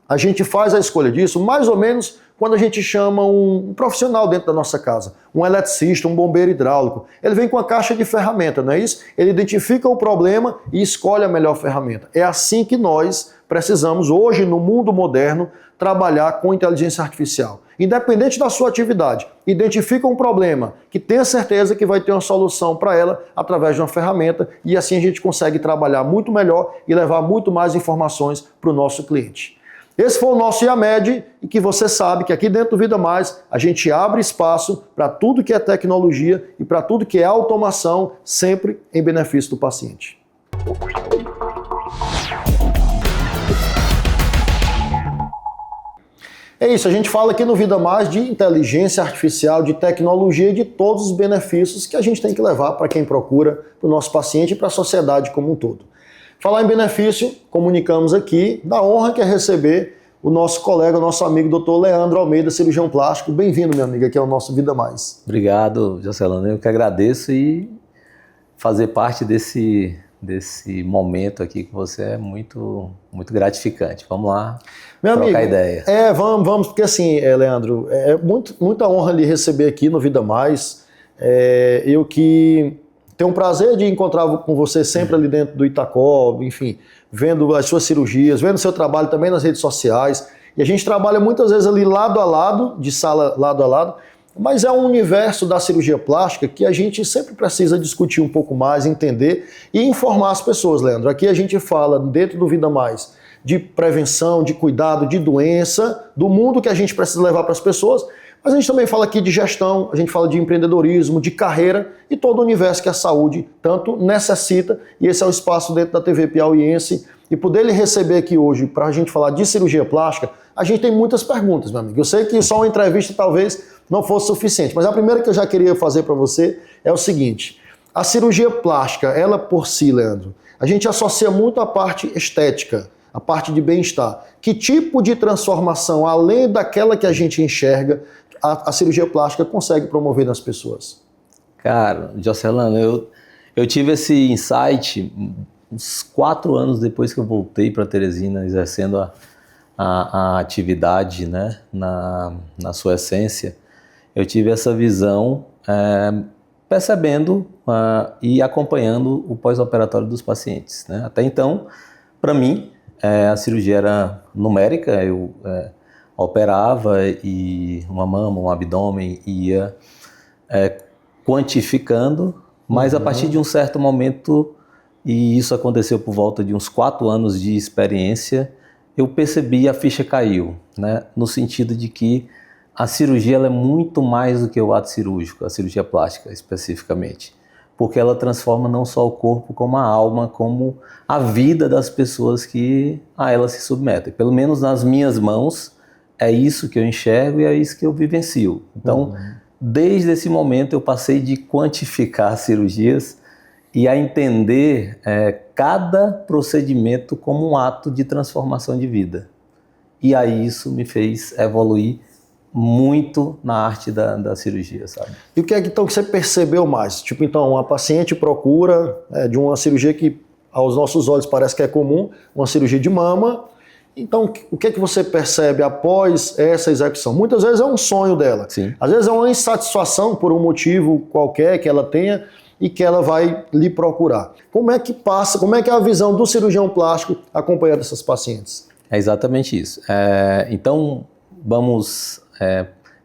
a gente faz a escolha disso mais ou menos quando a gente chama um profissional dentro da nossa casa, um eletricista, um bombeiro hidráulico. Ele vem com a caixa de ferramenta, não é isso? Ele identifica o problema e escolhe a melhor ferramenta. É assim que nós precisamos, hoje, no mundo moderno, trabalhar com inteligência artificial. Independente da sua atividade, identifica um problema que tenha certeza que vai ter uma solução para ela através de uma ferramenta e assim a gente consegue trabalhar muito melhor e levar muito mais informações para o nosso cliente. Esse foi o nosso IAMED e que você sabe que aqui dentro do Vida Mais a gente abre espaço para tudo que é tecnologia e para tudo que é automação, sempre em benefício do paciente. É isso, a gente fala aqui no Vida Mais de inteligência artificial, de tecnologia e de todos os benefícios que a gente tem que levar para quem procura, para o nosso paciente e para a sociedade como um todo. Falar em benefício, comunicamos aqui da honra que é receber o nosso colega, o nosso amigo Dr. Leandro Almeida, cirurgião plástico. Bem-vindo, meu amigo, aqui ao nosso Vida Mais. Obrigado, Jocelano. Eu que agradeço e fazer parte desse momento aqui com você é muito gratificante. Vamos lá, meu trocar amigo, ideia. Vamos, porque assim, Leandro, é muita honra lhe receber aqui no Vida Mais. Eu que tenho um prazer de encontrar com você sempre ali dentro do Itacó, enfim, vendo as suas cirurgias, vendo o seu trabalho também nas redes sociais. E a gente trabalha muitas vezes ali lado a lado, de sala lado a lado, mas é um universo da cirurgia plástica que a gente sempre precisa discutir um pouco mais, entender e informar as pessoas, Leandro. Aqui a gente fala, dentro do Vida Mais, de prevenção, de cuidado, de doença, do mundo que a gente precisa levar para as pessoas, mas a gente também fala aqui de gestão, a gente fala de empreendedorismo, de carreira e todo o universo que a saúde tanto necessita, e esse é o espaço dentro da TV Piauiense. E poder lhe receber aqui hoje para a gente falar de cirurgia plástica, a gente tem muitas perguntas, meu amigo. Eu sei que só uma entrevista talvez não fosse suficiente, mas a primeira que eu já queria fazer para você é o seguinte: a cirurgia plástica, ela por si, Leandro, a gente associa muito a parte estética, a parte de bem-estar. Que tipo de transformação, além daquela que a gente enxerga, a cirurgia plástica consegue promover nas pessoas? Cara, Jocelano, eu tive esse insight uns 4 anos depois que eu voltei para Teresina, exercendo a atividade, né, na sua essência. Eu tive essa visão percebendo e acompanhando o pós-operatório dos pacientes, né? Até então, para mim, a cirurgia era numérica, eu operava e uma mama, um abdômen, ia quantificando, mas a partir de um certo momento, e isso aconteceu por volta de uns 4 anos de experiência, eu percebi a ficha caiu, né? No sentido de que a cirurgia ela é muito mais do que o ato cirúrgico, a cirurgia plástica especificamente, porque ela transforma não só o corpo como a alma, como a vida das pessoas que a ela se submetem. Pelo menos nas minhas mãos, é isso que eu enxergo e é isso que eu vivencio. Então, desde esse momento eu passei de quantificar cirurgias e a entender cada procedimento como um ato de transformação de vida. E aí isso me fez evoluir muito na arte da cirurgia, sabe? E o que é que, então, que você percebeu mais? Tipo, então, uma paciente procura de uma cirurgia que aos nossos olhos parece que é comum, uma cirurgia de mama. Então, o que é que você percebe após essa execução? Muitas vezes é um sonho dela. Sim. Às vezes é uma insatisfação por um motivo qualquer que ela tenha e que ela vai lhe procurar. Como é que passa, como é que é a visão do cirurgião plástico acompanhando essas pacientes? É exatamente isso. Então, vamos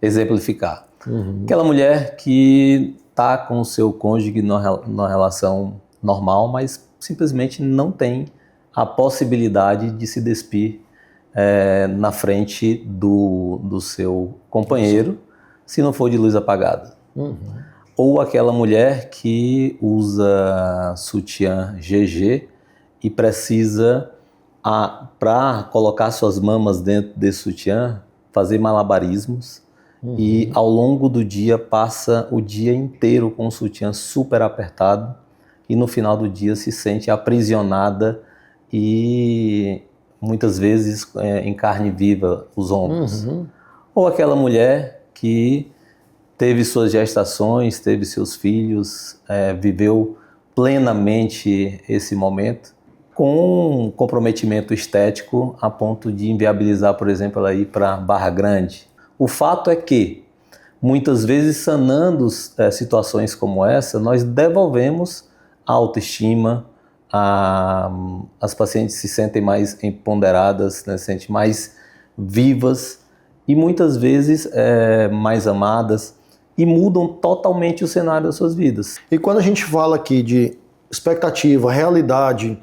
exemplificar. Aquela mulher que está com o seu cônjuge numa relação normal, mas simplesmente não tem a possibilidade de se despir na frente do seu companheiro, se não for de luz apagada. Ou aquela mulher que usa sutiã GG e precisa, para colocar suas mamas dentro desse sutiã, fazer malabarismos e ao longo do dia passa o dia inteiro com o sutiã super apertado e no final do dia se sente aprisionada e muitas vezes em carne viva os ombros. Ou aquela mulher que teve suas gestações, teve seus filhos, viveu plenamente esse momento com um comprometimento estético a ponto de inviabilizar, por exemplo, ela ir para Barra Grande. O fato é que, muitas vezes, sanando situações como essa, nós devolvemos a autoestima, as pacientes se sentem mais empoderadas, né, se sentem mais vivas e muitas vezes mais amadas e mudam totalmente o cenário das suas vidas. E quando a gente fala aqui de expectativa, realidade,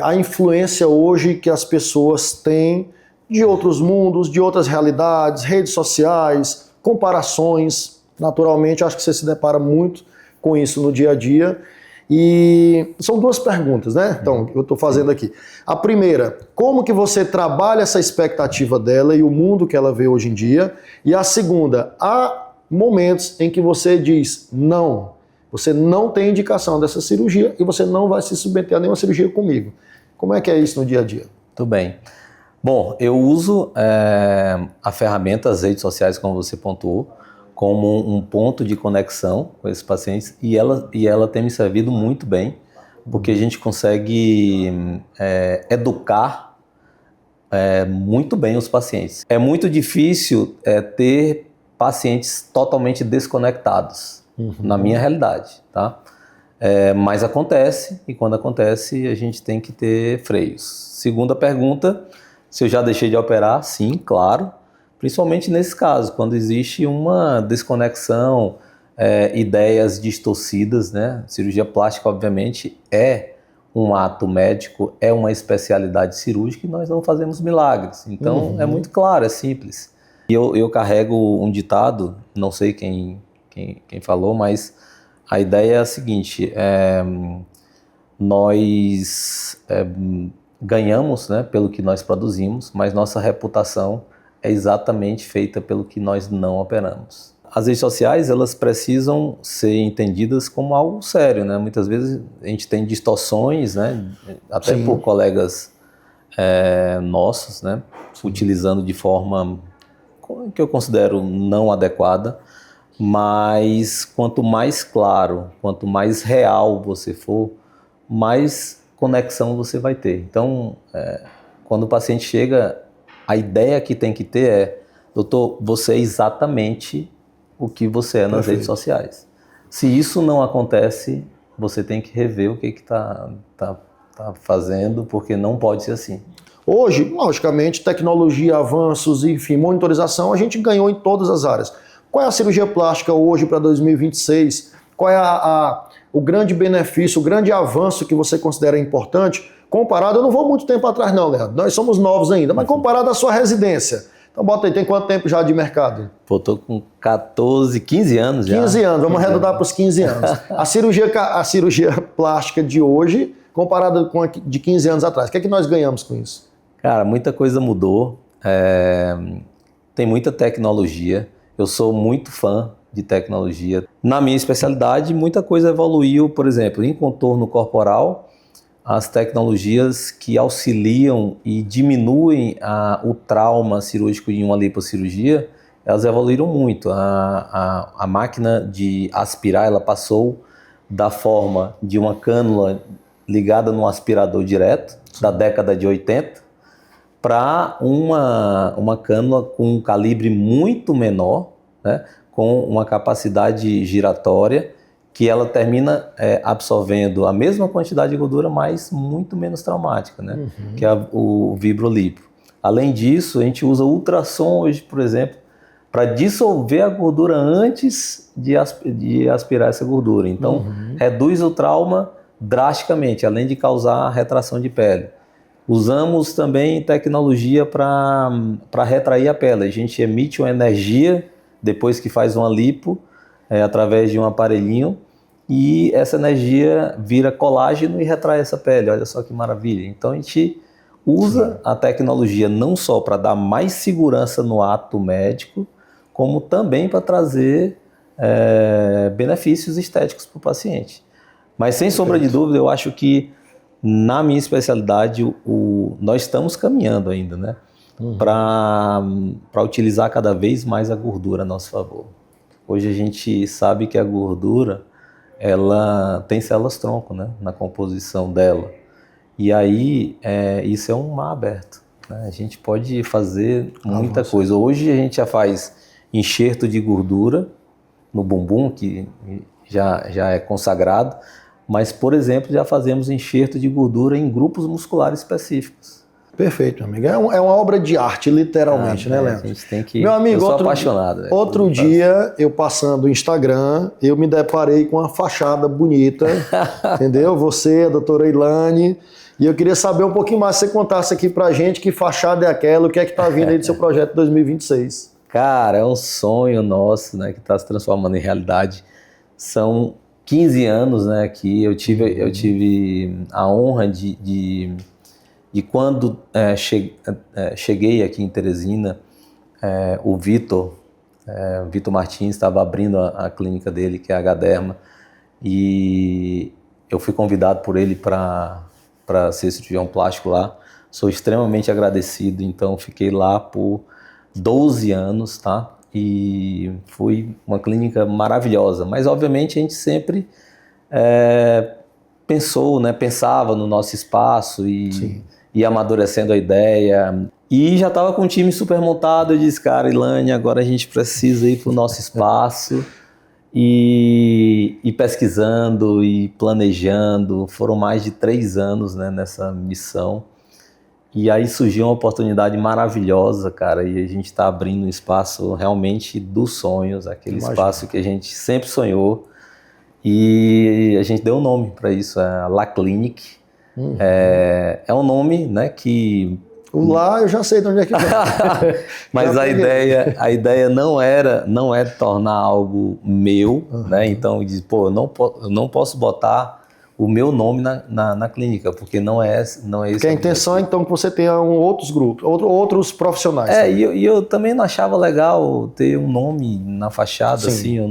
a influência hoje que as pessoas têm de outros mundos, de outras realidades, redes sociais, comparações, naturalmente, acho que você se depara muito com isso no dia a dia. E são duas perguntas, né? Então, eu estou fazendo aqui. A primeira, como que você trabalha essa expectativa dela e o mundo que ela vê hoje em dia? E a segunda, há momentos em que você diz não, você não tem indicação dessa cirurgia e você não vai se submeter a nenhuma cirurgia comigo. Como é que é isso no dia a dia? Tudo bem. Bom, eu uso a ferramenta, as redes sociais, como você pontuou, como um ponto de conexão com esses pacientes e ela tem me servido muito bem, porque a gente consegue educar muito bem os pacientes. É muito difícil ter pacientes totalmente desconectados, na minha realidade, tá? Mas acontece, e quando acontece a gente tem que ter freios. Segunda pergunta, se eu já deixei de operar? Sim, claro. Principalmente nesse caso, quando existe uma desconexão, ideias distorcidas, né? Cirurgia plástica, obviamente, é um ato médico, é uma especialidade cirúrgica e nós não fazemos milagres. Então, é muito claro, é simples. E eu carrego um ditado, não sei quem falou, mas a ideia é a seguinte, nós ganhamos, né, pelo que nós produzimos, mas nossa reputação é exatamente feita pelo que nós não operamos. As redes sociais, elas precisam ser entendidas como algo sério, né? Muitas vezes a gente tem distorções, né? Até por colegas nossos, né? Utilizando de forma que eu considero não adequada, mas quanto mais claro, quanto mais real você for, mais conexão você vai ter. Então, quando o paciente chega, a ideia que tem que ter é, doutor, você é exatamente o que você é nas redes sociais. Se isso não acontece, você tem que rever o que está fazendo, porque não pode ser assim. Hoje, logicamente, tecnologia, avanços, enfim, monitorização, a gente ganhou em todas as áreas. Qual é a cirurgia plástica hoje para 2026? Qual é o grande benefício, o grande avanço que você considera importante? Comparado, eu não vou muito tempo atrás não, Leandro, nós somos novos ainda, mas comparado à sua residência. Então bota aí, tem quanto tempo já de mercado? Pô, tô com 15 anos já. 15 anos, vamos arredondar para os 15 anos. A cirurgia plástica de hoje, comparada com a de 15 anos atrás, o que é que nós ganhamos com isso? Cara, muita coisa mudou, tem muita tecnologia, eu sou muito fã de tecnologia. Na minha especialidade, muita coisa evoluiu, por exemplo, em contorno corporal, as tecnologias que auxiliam e diminuem o trauma cirúrgico em uma lipocirurgia, elas evoluíram muito. A máquina de aspirar, ela passou da forma de uma cânula ligada num aspirador direto, da década de 80, para uma cânula com um calibre muito menor, né, com uma capacidade giratória, que ela termina absorvendo a mesma quantidade de gordura, mas muito menos traumática, né? Que é o Vibrolipo. Além disso, a gente usa ultrassom hoje, por exemplo, para dissolver a gordura antes de aspirar essa gordura. Então, reduz o trauma drasticamente, além de causar retração de pele. Usamos também tecnologia para retrair a pele. A gente emite uma energia depois que faz uma lipo, através de um aparelhinho, e essa energia vira colágeno e retrai essa pele. Olha só que maravilha. Então a gente usa a tecnologia não só para dar mais segurança no ato médico, como também para trazer benefícios estéticos para o paciente. Mas sem sombra de dúvida, eu acho que Na minha especialidade, nós estamos caminhando ainda, né? Para utilizar cada vez mais a gordura a nosso favor. Hoje a gente sabe que a gordura, ela tem células-tronco, né, na composição dela. E aí, isso é um mar aberto, né? A gente pode fazer muita coisa. Hoje a gente já faz enxerto de gordura no bumbum, que já é consagrado, mas, por exemplo, já fazemos enxerto de gordura em grupos musculares específicos. Perfeito, meu amigo. É uma obra de arte, literalmente, né, Leandro? A gente tem que... Meu amigo, eu sou apaixonado. Outro dia, eu passando o Instagram, eu me deparei com uma fachada bonita, entendeu? Você, a doutora Ilane, e eu queria saber um pouquinho mais, se você contasse aqui pra gente que fachada é aquela, o que é que tá vindo aí do seu projeto 2026. Cara, é um sonho nosso, né, que está se transformando em realidade. São 15 anos, né, que eu tive a honra de quando cheguei aqui em Teresina, o Vitor Martins estava abrindo a clínica dele, que é a H-Derma, e eu fui convidado por ele para ser cirurgião plástico lá. Sou extremamente agradecido, então fiquei lá por 12 anos, tá? E foi uma clínica maravilhosa, mas obviamente a gente sempre pensava no nosso espaço e amadurecendo a ideia. E já estava com um time super montado. Eu disse, cara, Ilane, agora a gente precisa ir para o nosso espaço e pesquisando e planejando. Foram mais de 3 anos, né, nessa missão. E aí surgiu uma oportunidade maravilhosa, cara, e a gente está abrindo um espaço realmente dos sonhos, aquele espaço que a gente sempre sonhou. E a gente deu um nome para isso, a La Clinique. É um nome, né, que... O lá eu já sei de onde é que vem. Mas a ideia não é tornar algo meu, né? Então eu disse, eu não posso botar o meu nome na clínica, porque não é isso. Porque a intenção é então que você tenha outros grupos, outros profissionais. E eu também não achava legal ter um nome na fachada, assim, eu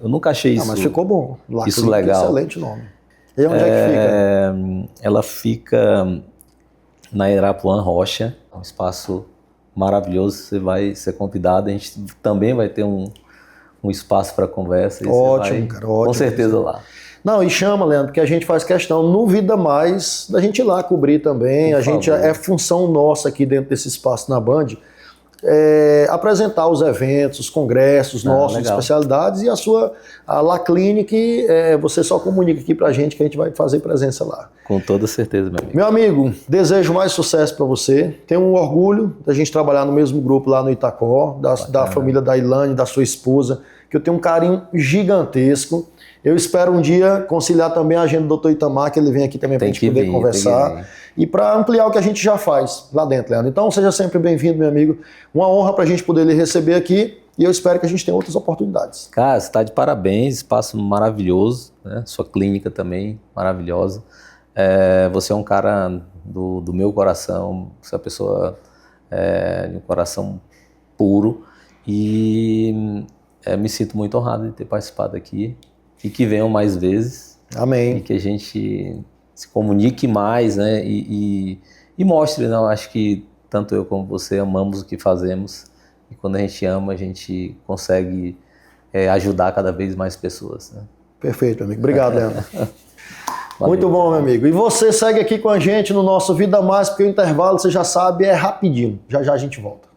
nunca achei isso. Mas ficou bom. Isso legal. Excelente nome. E onde é que fica? Ela fica na Irapuã Rocha, um espaço maravilhoso. Você vai ser convidado, a gente também vai ter um espaço para conversa. Ótimo, cara, ótimo. Com certeza lá. Não, e chama, Leandro, que a gente faz questão, no Vida Mais, da gente ir lá cobrir também. A gente é função nossa aqui dentro desse espaço na Band, apresentar os eventos, os congressos nossos, de especialidades, e a La Clinique, você só comunica aqui pra gente que a gente vai fazer presença lá. Com toda certeza, meu amigo. Meu amigo, desejo mais sucesso para você. Tenho um orgulho da gente trabalhar no mesmo grupo lá no Itacó, da família da Ilane, da sua esposa, que eu tenho um carinho gigantesco. Eu espero um dia conciliar também a agenda do Dr. Itamar, que ele vem aqui também para a gente poder conversar e para ampliar o que a gente já faz lá dentro, Leandro. Então, seja sempre bem-vindo, meu amigo. Uma honra para a gente poder lhe receber aqui e eu espero que a gente tenha outras oportunidades. Cara, você está de parabéns, espaço maravilhoso, né? Sua clínica também maravilhosa. Você é um cara do meu coração, você é uma pessoa de um coração puro e me sinto muito honrado de ter participado aqui. E que venham mais vezes. Amém. E que a gente se comunique mais, né? E mostre, né? Eu acho que tanto eu como você amamos o que fazemos. E quando a gente ama, a gente consegue ajudar cada vez mais pessoas, né? Perfeito, amigo. Obrigado, Leandro. Muito bom, meu amigo. E você segue aqui com a gente no nosso Vida Mais, porque o intervalo, você já sabe, é rapidinho. Já já a gente volta.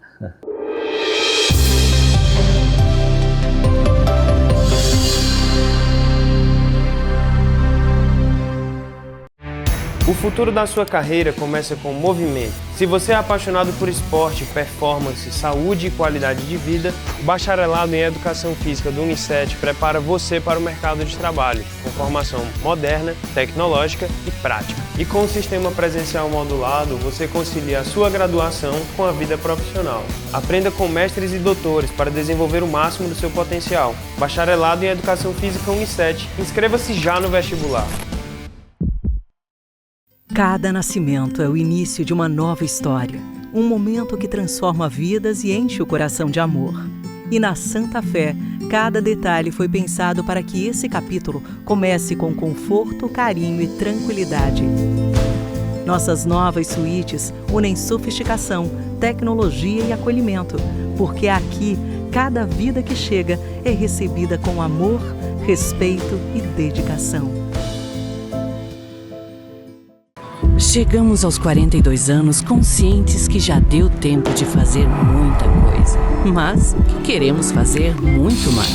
O futuro da sua carreira começa com movimento. Se você é apaixonado por esporte, performance, saúde e qualidade de vida, o Bacharelado em Educação Física do Unicet prepara você para o mercado de trabalho, com formação moderna, tecnológica e prática. E com o sistema presencial modulado, você concilia a sua graduação com a vida profissional. Aprenda com mestres e doutores para desenvolver o máximo do seu potencial. Bacharelado em Educação Física Unicet. Inscreva-se já no vestibular. Cada nascimento é o início de uma nova história, um momento que transforma vidas e enche o coração de amor. E na Santa Fé, cada detalhe foi pensado para que esse capítulo comece com conforto, carinho e tranquilidade. Nossas novas suítes unem sofisticação, tecnologia e acolhimento, porque aqui, cada vida que chega é recebida com amor, respeito e dedicação. Chegamos aos 42 anos conscientes que já deu tempo de fazer muita coisa, mas queremos fazer muito mais.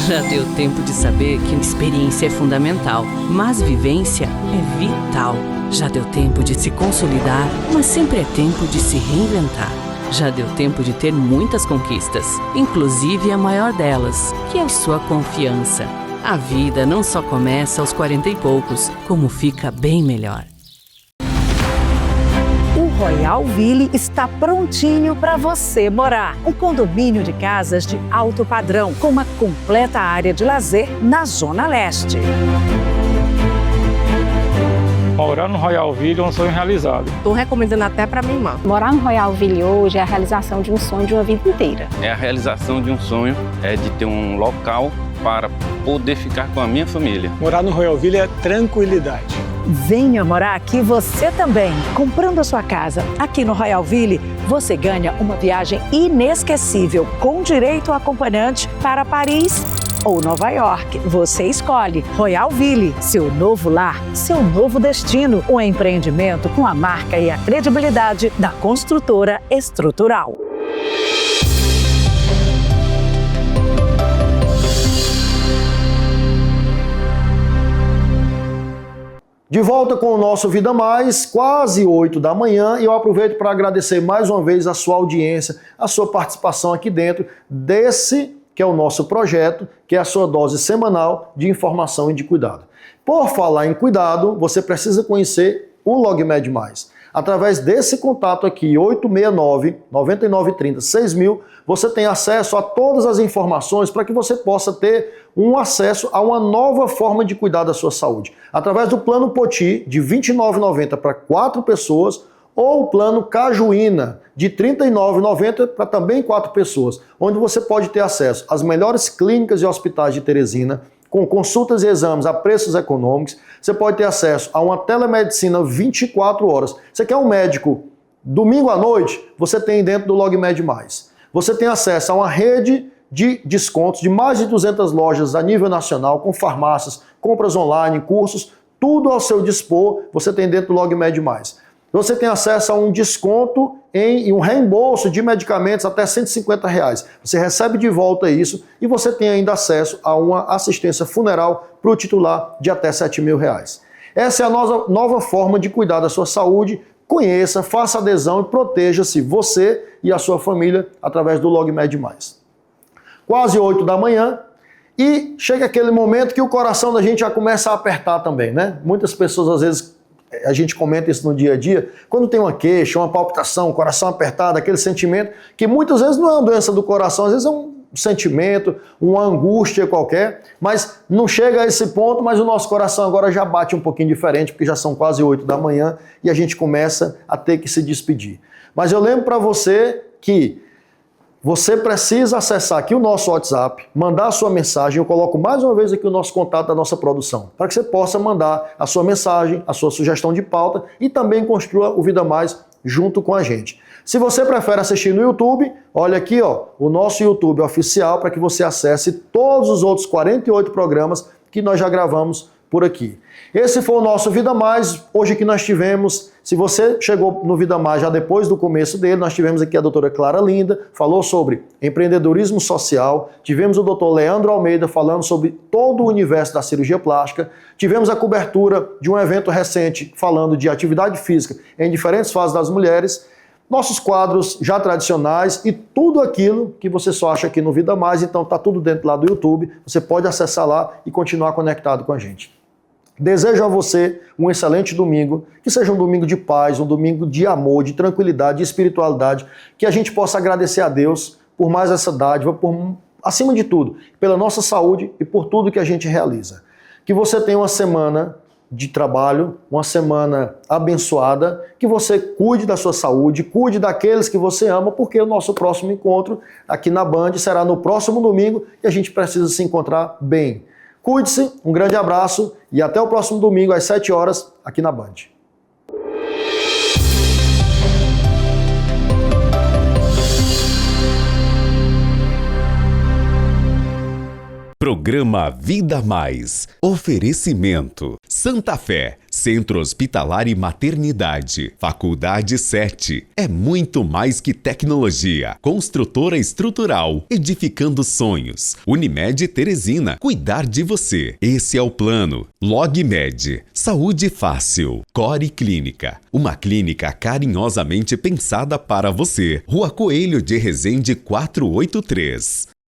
Já deu tempo de saber que experiência é fundamental, mas vivência é vital. Já deu tempo de se consolidar, mas sempre é tempo de se reinventar. Já deu tempo de ter muitas conquistas, inclusive a maior delas, que é a sua confiança. A vida não só começa aos 40 e poucos, como fica bem melhor. O Royal Ville está prontinho para você morar. Um condomínio de casas de alto padrão, com uma completa área de lazer na Zona Leste. Morar no Royal Ville é um sonho realizado. Estou recomendando até para minha irmã. Morar no Royal Ville hoje é a realização de um sonho de uma vida inteira. É a realização de um sonho, é de ter um local para poder ficar com a minha família. Morar no Royal Ville é tranquilidade. Venha morar aqui você também. Comprando a sua casa aqui no Royal Ville, você ganha uma viagem inesquecível com direito a acompanhante para Paris ou Nova York. Você escolhe. Royal Ville, seu novo lar, seu novo destino. Um empreendimento com a marca e a credibilidade da construtora Estrutural. De volta com o nosso Vida Mais, quase 8 da manhã, e eu aproveito para agradecer mais uma vez a sua audiência, a sua participação aqui dentro desse que é o nosso projeto, que é a sua dose semanal de informação e de cuidado. Por falar em cuidado, você precisa conhecer o LogMed+. Através desse contato aqui, 869-9930-6000, você tem acesso a todas as informações para que você possa ter um acesso a uma nova forma de cuidar da sua saúde. Através do plano Poti, de R$ 29,90 para 4 pessoas, ou o plano Cajuína, de R$ 39,90 para também 4 pessoas, onde você pode ter acesso às melhores clínicas e hospitais de Teresina, com consultas e exames a preços econômicos. Você pode ter acesso a uma telemedicina 24 horas. Você quer um médico domingo à noite? Você tem dentro do LogMed+. Você tem acesso a uma rede de descontos de mais de 200 lojas a nível nacional, com farmácias, compras online, cursos, tudo ao seu dispor, você tem dentro do LogMed+. Você tem acesso a um desconto e um reembolso de medicamentos até R$ 150. Você recebe de volta isso e você tem ainda acesso a uma assistência funeral para o titular de até R$ 7.000. Essa é a nova forma de cuidar da sua saúde. Conheça, faça adesão e proteja-se você e a sua família através do LogMed+. Quase 8 da manhã e chega aquele momento que o coração da gente já começa a apertar também, né? Muitas pessoas às vezes, a gente comenta isso no dia a dia, quando tem uma queixa, uma palpitação, coração apertado, aquele sentimento que muitas vezes não é uma doença do coração, às vezes é um sentimento, uma angústia qualquer, mas não chega a esse ponto, mas o nosso coração agora já bate um pouquinho diferente, porque já são quase 8 da manhã e a gente começa a ter que se despedir. Mas eu lembro para você que você precisa acessar aqui o nosso WhatsApp, mandar a sua mensagem. Eu coloco mais uma vez aqui o nosso contato da nossa produção, para que você possa mandar a sua mensagem, a sua sugestão de pauta e também construa o Vida Mais junto com a gente. Se você prefere assistir no YouTube, olha aqui o nosso YouTube oficial para que você acesse todos os outros 48 programas que nós já gravamos por aqui. Esse foi o nosso Vida Mais, hoje que nós tivemos, se você chegou no Vida Mais já depois do começo dele, nós tivemos aqui a doutora Clara Linda, falou sobre empreendedorismo social, tivemos o doutor Leandro Almeida falando sobre todo o universo da cirurgia plástica, tivemos a cobertura de um evento recente falando de atividade física em diferentes fases das mulheres, nossos quadros já tradicionais e tudo aquilo que você só acha aqui no Vida Mais, então tá tudo dentro lá do YouTube, você pode acessar lá e continuar conectado com a gente. Desejo a você um excelente domingo, que seja um domingo de paz, um domingo de amor, de tranquilidade, de espiritualidade, que a gente possa agradecer a Deus por mais essa dádiva, acima de tudo, pela nossa saúde e por tudo que a gente realiza. Que você tenha uma semana de trabalho, uma semana abençoada, que você cuide da sua saúde, cuide daqueles que você ama, porque o nosso próximo encontro aqui na Band será no próximo domingo e a gente precisa se encontrar bem. Cuide-se, um grande abraço e até o próximo domingo às 7 horas aqui na Band. Programa Vida Mais. Oferecimento. Santa Fé, Centro Hospitalar e Maternidade. Faculdade 7. É muito mais que tecnologia. Construtora estrutural. Edificando sonhos. Unimed Teresina. Cuidar de você. Esse é o plano. LogMed. Saúde fácil. Core Clínica. Uma clínica carinhosamente pensada para você. Rua Coelho de Resende 483.